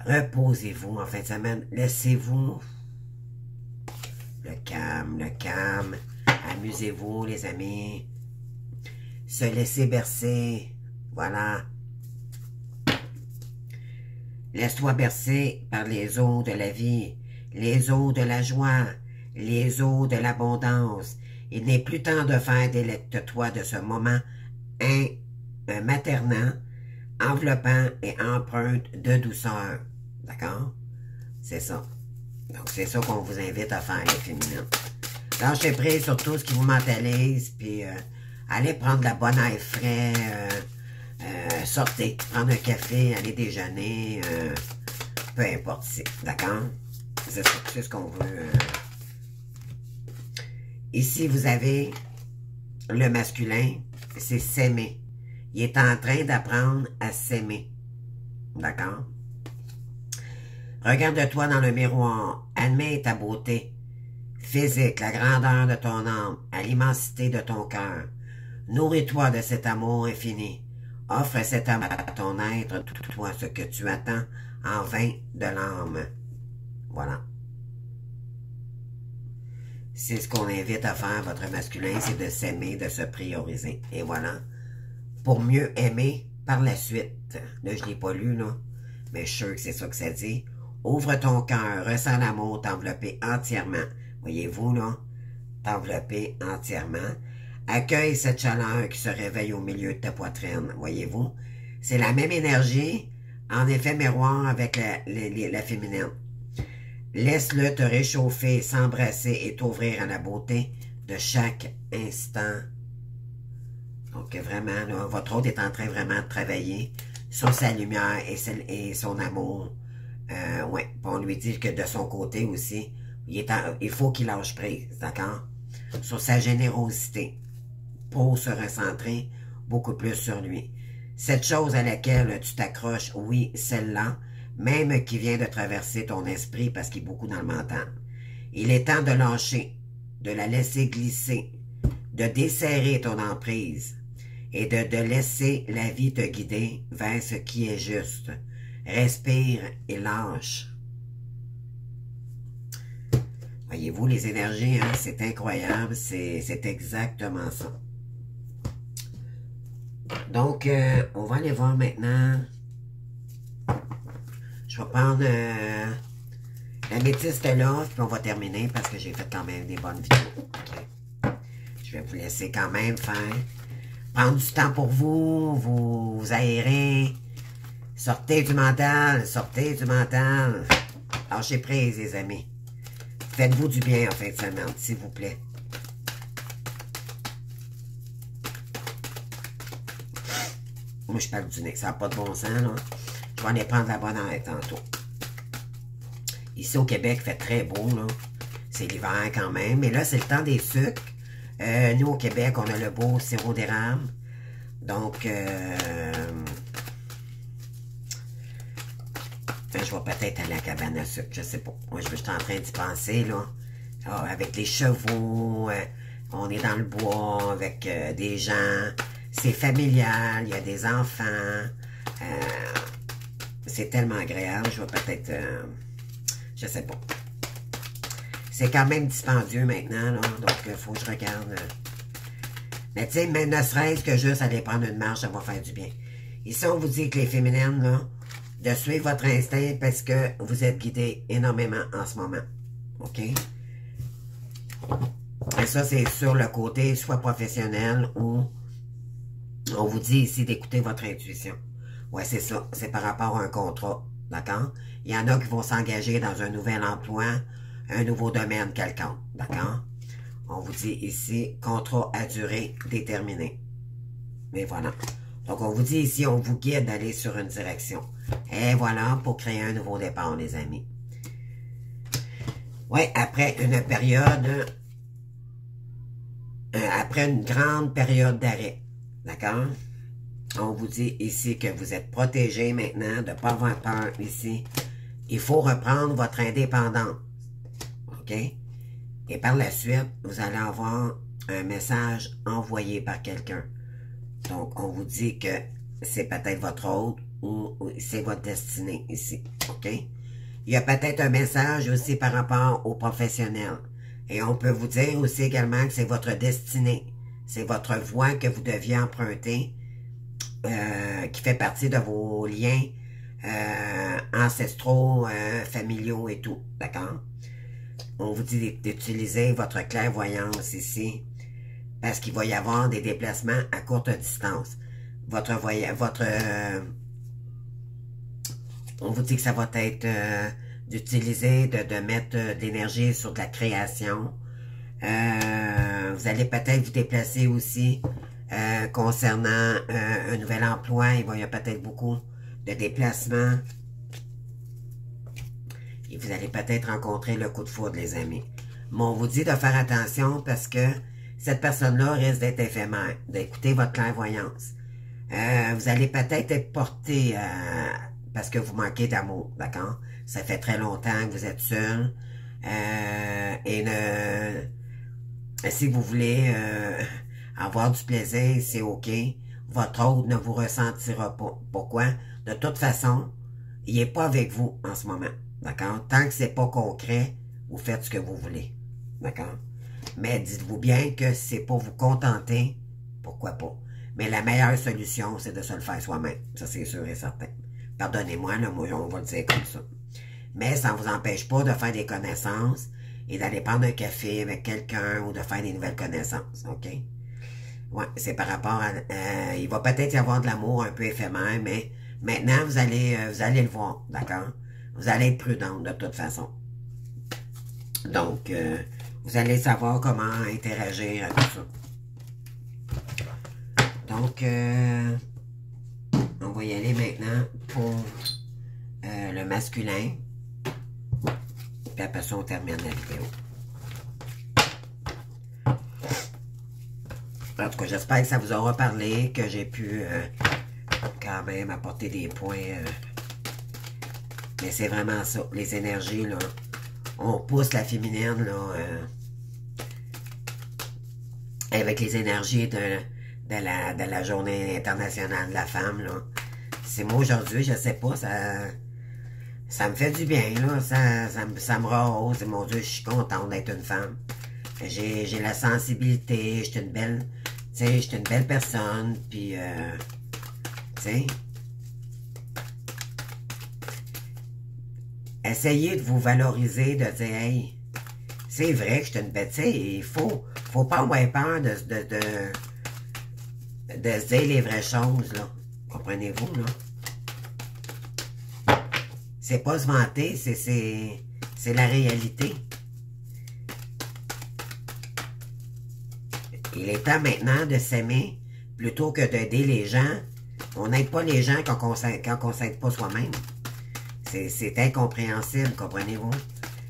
Reposez-vous en fin de semaine. Laissez-vous le calme. Amusez-vous, les amis. Se laisser bercer. Voilà. Laisse-toi bercer par les eaux de la vie, les eaux de la joie, les eaux de l'abondance. Il n'est plus temps de faire délecte-toi de ce moment maternant, enveloppant et empreinte de douceur. D'accord? C'est ça. Donc, c'est ça qu'on vous invite à faire, les féminins. Lâchez prise sur tout ce qui vous mentalise, puis allez prendre la bonne air frais, sortez, prendre un café, aller déjeuner, peu importe ici, d'accord? C'est ça, c'est ce qu'on veut. Ici, vous avez le masculin, c'est s'aimer. Il est en train d'apprendre à s'aimer, d'accord? Regarde-toi dans le miroir, admets ta beauté physique, la grandeur de ton âme, à l'immensité de ton cœur. Nourris-toi de cet amour infini. Offre cet amour à ton être, toi, ce que tu attends en vain de l'âme. Voilà. C'est ce qu'on invite à faire, votre masculin, c'est de s'aimer, de se prioriser. Et voilà. Pour mieux aimer par la suite. Là, je ne l'ai pas lu, là. Mais je suis sûr que c'est ça que ça dit. Ouvre ton cœur, ressens l'amour, t'envelopper entièrement. Voyez-vous, là? T'envelopper entièrement. Accueille cette chaleur qui se réveille au milieu de ta poitrine. Voyez-vous? C'est la même énergie, en effet miroir avec la féminine. Laisse-le te réchauffer, s'embrasser et t'ouvrir à la beauté de chaque instant. Donc vraiment, là, votre hôte est en train vraiment de travailler sur sa lumière et son amour. Ouais, on lui dit que de son côté aussi, il faut qu'il lâche prise, d'accord? Sur sa générosité, pour se recentrer beaucoup plus sur lui. Cette chose à laquelle tu t'accroches, oui, celle-là, même qui vient de traverser ton esprit parce qu'il est beaucoup dans le mental. Il est temps de lâcher, de la laisser glisser, de desserrer ton emprise et de laisser la vie te guider vers ce qui est juste. Respire et lâche. Voyez-vous, les énergies, hein, c'est incroyable, c'est exactement ça. Donc, on va aller voir maintenant. Je vais prendre l'améthyste là, puis on va terminer parce que j'ai fait quand même des bonnes vidéos. Okay. Je vais vous laisser quand même prendre du temps pour vous, vous aérer. Sortez du mental, sortez du mental. Lâchez prise, les amis. Faites-vous du bien en fin de semaine, s'il vous plaît. Moi, je parle du nez, ça n'a pas de bon sens, là. Je vais aller prendre la bonne air tantôt. Ici, au Québec, il fait très beau, là. C'est l'hiver quand même. Mais là, c'est le temps des sucres. Nous, au Québec, on a le beau sirop d'érable. Donc, je vais peut-être aller à la cabane à sucre, je sais pas. Moi, je suis en train d'y penser, là. Ah, avec les chevaux, on est dans le bois, avec des gens. C'est familial, il y a des enfants. C'est tellement agréable, je vais peut-être... je sais pas. C'est quand même dispendieux maintenant, là, donc il faut que je regarde. Mais tu sais, même ne serait-ce que juste aller prendre une marche, ça va faire du bien. Ici, on vous dit que les féminines, là, de suivre votre instinct parce que vous êtes guidés énormément en ce moment. OK? Et ça, c'est sur le côté soit professionnel ou on vous dit ici d'écouter votre intuition. Ouais, c'est ça. C'est par rapport à un contrat. D'accord? Il y en a qui vont s'engager dans un nouvel emploi, un nouveau domaine quelconque. D'accord? On vous dit ici, contrat à durée déterminée. Mais voilà. Donc, on vous dit ici, on vous guide d'aller sur une direction. Et voilà, pour créer un nouveau départ, les amis. Oui, après une période, après une grande période d'arrêt. D'accord? On vous dit ici que vous êtes protégé maintenant, de ne pas avoir peur ici. Il faut reprendre votre indépendance. OK? Et par la suite, vous allez avoir un message envoyé par quelqu'un. Donc, on vous dit que c'est peut-être votre hôte ou c'est votre destinée ici. OK? Il y a peut-être un message aussi par rapport aux professionnels. Et on peut vous dire aussi également que c'est votre destinée. C'est votre voie que vous deviez emprunter qui fait partie de vos liens ancestraux, familiaux et tout. D'accord? On vous dit d'utiliser votre clairvoyance ici parce qu'il va y avoir des déplacements à courte distance. On vous dit que ça va être d'utiliser, de mettre de l'énergie sur de la création. Vous allez peut-être vous déplacer aussi concernant un nouvel emploi. Il y a peut-être beaucoup de déplacements. Et vous allez peut-être rencontrer le coup de foudre, les amis. Mais on vous dit de faire attention parce que cette personne-là risque d'être éphémère, d'écouter votre clairvoyance. Vous allez peut-être être porté parce que vous manquez d'amour, d'accord? Ça fait très longtemps que vous êtes seul. Si vous voulez avoir du plaisir, c'est OK. Votre hôte ne vous ressentira pas. Pourquoi? De toute façon, il n'est pas avec vous en ce moment. D'accord? Tant que c'est pas concret, vous faites ce que vous voulez. D'accord? Mais dites-vous bien que c'est pour vous contenter, pourquoi pas. Mais la meilleure solution, c'est de se le faire soi-même. Ça, c'est sûr et certain. Pardonnez-moi, là, moi, on va le dire comme ça. Mais ça ne vous empêche pas de faire des connaissances et d'aller prendre un café avec quelqu'un ou de faire des nouvelles connaissances, OK? Ouais, c'est par rapport à... il va peut-être y avoir de l'amour un peu éphémère, mais maintenant, vous allez le voir, d'accord? Vous allez être prudente de toute façon. Donc, vous allez savoir comment interagir avec ça. Donc, on va y aller maintenant pour le masculin. Puis après ça, on termine la vidéo. En tout cas, j'espère que ça vous aura parlé, que j'ai pu quand même apporter des points. Mais c'est vraiment ça. Les énergies, là, on pousse la féminine, là, avec les énergies de la journée internationale de la femme, là. C'est moi aujourd'hui, je sais pas, ça me fait du bien, là, ça me rehausse, mon Dieu, je suis contente d'être une femme. J'ai la sensibilité, j'étais une belle, tu sais, j'étais une belle personne, puis, tu sais, essayez de vous valoriser, de dire, hey, c'est vrai que j'étais une belle, tu sais, il faut pas avoir peur de se dire les vraies choses, là, comprenez-vous, là. C'est pas se vanter, c'est la réalité. Il est temps maintenant de s'aimer plutôt que d'aider les gens. On n'aide pas les gens quand on s'aide pas soi-même. C'est incompréhensible, comprenez-vous?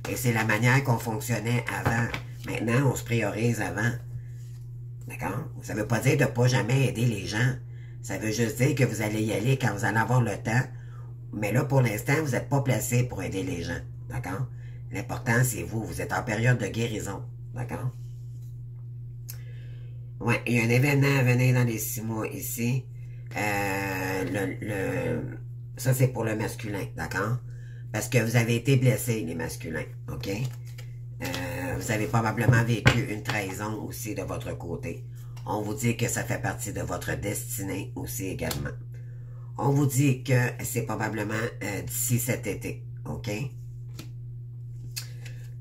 Et c'est la manière qu'on fonctionnait avant. Maintenant, on se priorise avant. D'accord? Ça ne veut pas dire de ne pas jamais aider les gens. Ça veut juste dire que vous allez y aller quand vous allez avoir le temps. Mais là, pour l'instant, vous n'êtes pas placé pour aider les gens. D'accord? L'important, c'est vous. Vous êtes en période de guérison. D'accord? Ouais, il y a un événement à venir dans les 6 mois ici. Ça, c'est pour le masculin. D'accord? Parce que vous avez été blessés, les masculins. OK? Vous avez probablement vécu une trahison aussi de votre côté. On vous dit que ça fait partie de votre destinée aussi également. On vous dit que c'est probablement d'ici cet été, OK?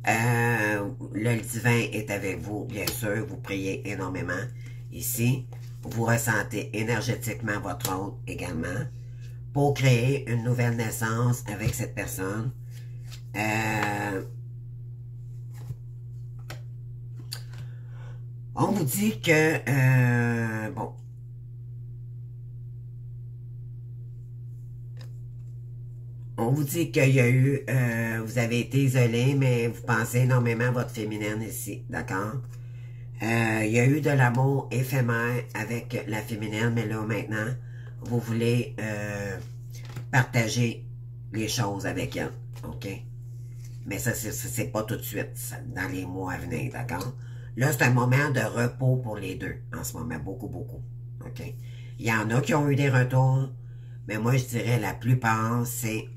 Le divin est avec vous, bien sûr. Vous priez énormément ici. Vous ressentez énergétiquement votre hôte également pour créer une nouvelle naissance avec cette personne. On vous dit que, bon, on vous dit qu'il y a eu, vous avez été isolé, mais vous pensez énormément à votre féminine ici, d'accord? Il y a eu de l'amour éphémère avec la féminine, mais là, maintenant, vous voulez partager les choses avec elle, OK? Mais ça, c'est pas tout de suite, ça, dans les mois à venir, d'accord? Là, c'est un moment de repos pour les deux, en ce moment, beaucoup, beaucoup, OK? Il y en a qui ont eu des retours, mais moi, je dirais la plupart, c'est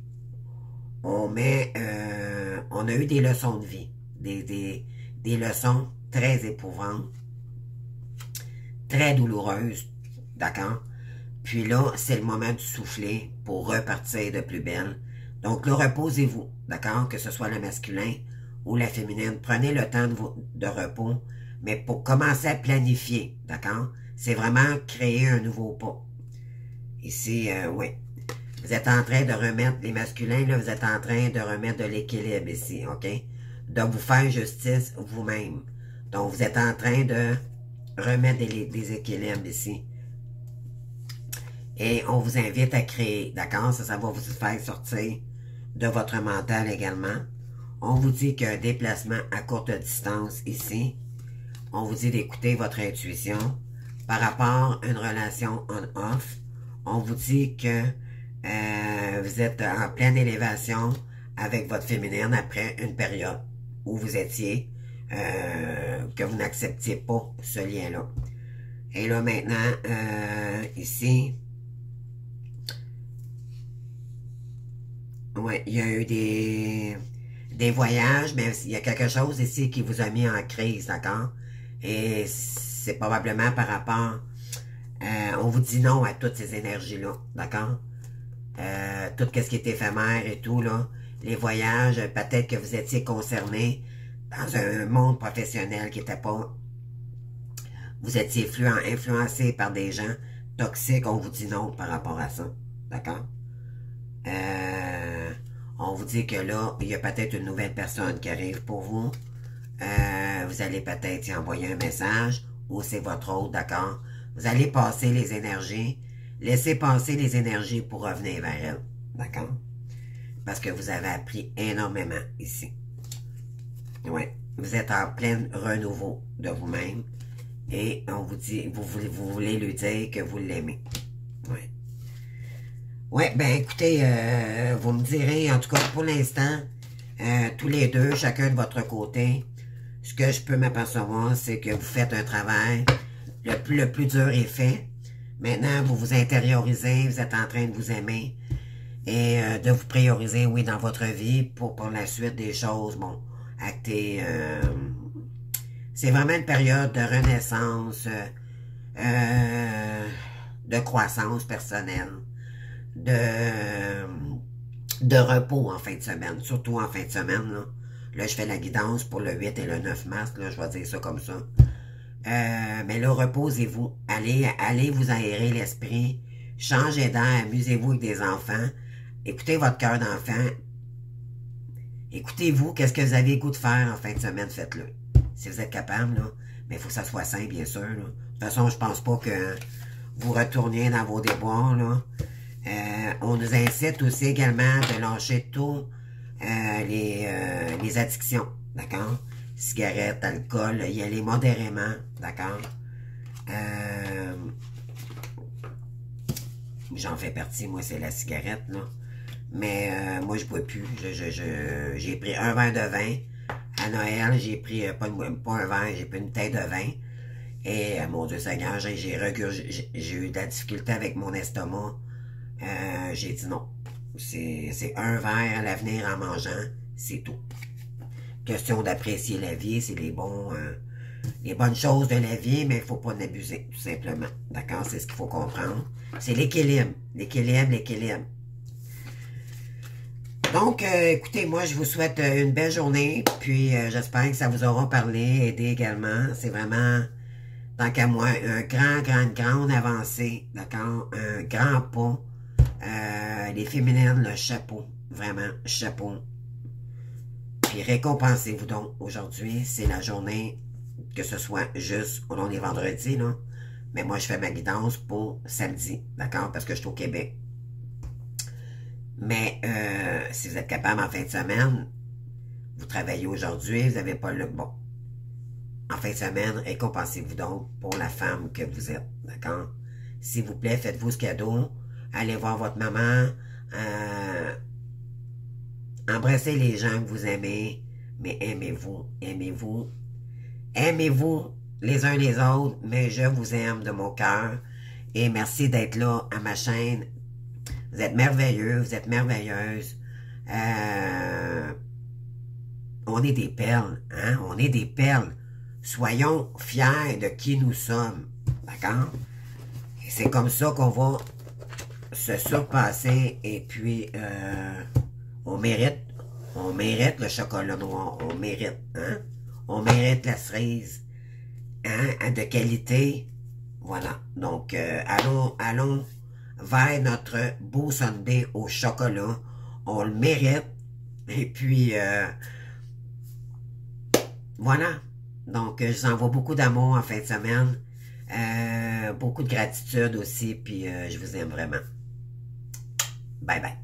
on a eu des leçons de vie, des leçons très éprouvantes, très douloureuses, d'accord? Puis là, c'est le moment de souffler pour repartir de plus belle. Donc là, reposez-vous, d'accord? Que ce soit le masculin ou la féminine. Prenez le temps de repos, mais pour commencer à planifier, d'accord? C'est vraiment créer un nouveau pas. Ici, oui. Vous êtes en train de remettre, les masculins, là, vous êtes en train de remettre de l'équilibre ici, OK? De vous faire justice vous-même. Donc, vous êtes en train de remettre des équilibres ici. Et on vous invite à créer, d'accord? Ça va vous faire sortir de votre mental également. On vous dit qu'un déplacement à courte distance ici. On vous dit d'écouter votre intuition. Par rapport à une relation on-off, on vous dit que vous êtes en pleine élévation avec votre féminine après une période où vous étiez, que vous n'acceptiez pas ce lien-là. Et là maintenant, ici, ouais, il y a eu des voyages, mais il y a quelque chose ici qui vous a mis en crise, d'accord? Et c'est probablement par rapport... on vous dit non à toutes ces énergies-là, d'accord? Tout ce qui est éphémère et tout, là. Les voyages, peut-être que vous étiez concerné dans un monde professionnel qui n'était pas... Vous étiez influencé par des gens toxiques, on vous dit non par rapport à ça, d'accord? On vous dit que là, il y a peut-être une nouvelle personne qui arrive pour vous. Vous allez peut-être y envoyer un message, ou c'est votre autre, d'accord? Vous allez passer les énergies, laisser passer les énergies pour revenir vers elle, d'accord? Parce que vous avez appris énormément ici. Oui, vous êtes en plein renouveau de vous-même, et on vous dit, vous voulez lui dire que vous l'aimez. Oui. Oui, ben écoutez, vous me direz, en tout cas pour l'instant, tous les deux, chacun de votre côté, ce que je peux m'apercevoir, c'est que vous faites un travail, le plus dur est fait. Maintenant, vous vous intériorisez, vous êtes en train de vous aimer et de vous prioriser, oui, dans votre vie pour la suite des choses, bon, acter. C'est vraiment une période de renaissance, de croissance personnelle, de repos en fin de semaine, surtout en fin de semaine, là. Là, je fais la guidance pour le 8 et le 9 mars, là, je vais dire ça comme ça. Mais là, reposez-vous. Allez vous aérer l'esprit. Changez d'air, amusez-vous avec des enfants. Écoutez votre cœur d'enfant. Écoutez-vous, qu'est-ce que vous avez le goût de faire en fin de semaine, faites-le. Si vous êtes capable, là. Mais il faut que ça soit sain, bien sûr, là. De toute façon, je pense pas que vous retourniez dans vos déboires, là. On nous incite aussi également de lâcher tout les addictions, d'accord? Cigarettes, alcool, y aller modérément, d'accord? J'en fais partie, moi, c'est la cigarette, là. Mais moi, je bois plus. J'ai pris un verre de vin. À Noël, j'ai pris, pas un verre, j'ai pris une bouteille de vin. Et, mon Dieu Seigneur, j'ai eu de la difficulté avec mon estomac. J'ai dit non. C'est un verre à l'avenir en mangeant, c'est tout. Question d'apprécier la vie, c'est les bonnes choses de la vie, mais il ne faut pas en abuser, tout simplement. D'accord? C'est ce qu'il faut comprendre. C'est l'équilibre. L'équilibre. Donc, écoutez, moi, je vous souhaite une belle journée, puis j'espère que ça vous aura parlé, aidé également. C'est vraiment, tant qu'à moi, un grande avancée, d'accord? Un grand pas. Les féminines, le chapeau, vraiment, chapeau. Puis récompensez-vous donc. Aujourd'hui, c'est la journée, que ce soit juste, on est vendredi, là. Mais moi, je fais ma guidance pour samedi, d'accord? Parce que je suis au Québec. Mais si vous êtes capable en fin de semaine, vous travaillez aujourd'hui, vous n'avez pas le bon. En fin de semaine, récompensez-vous donc pour la femme que vous êtes, d'accord? S'il vous plaît, faites-vous ce cadeau. Allez voir votre maman. Embrassez les gens que vous aimez. Mais aimez-vous. Aimez-vous les uns les autres. Mais je vous aime de mon cœur. Et merci d'être là à ma chaîne. Vous êtes merveilleux. Vous êtes merveilleuses. On est des perles. Hein? On est des perles. Soyons fiers de qui nous sommes. D'accord? Et c'est comme ça qu'on va se surpasser et puis on mérite le chocolat noir, on mérite, hein? On mérite la cerise, hein? De qualité, voilà. Donc, allons vers notre beau sundae au chocolat, on le mérite, et puis, voilà. Donc, je vous envoie beaucoup d'amour en fin de semaine, beaucoup de gratitude aussi, puis je vous aime vraiment. Bye bye.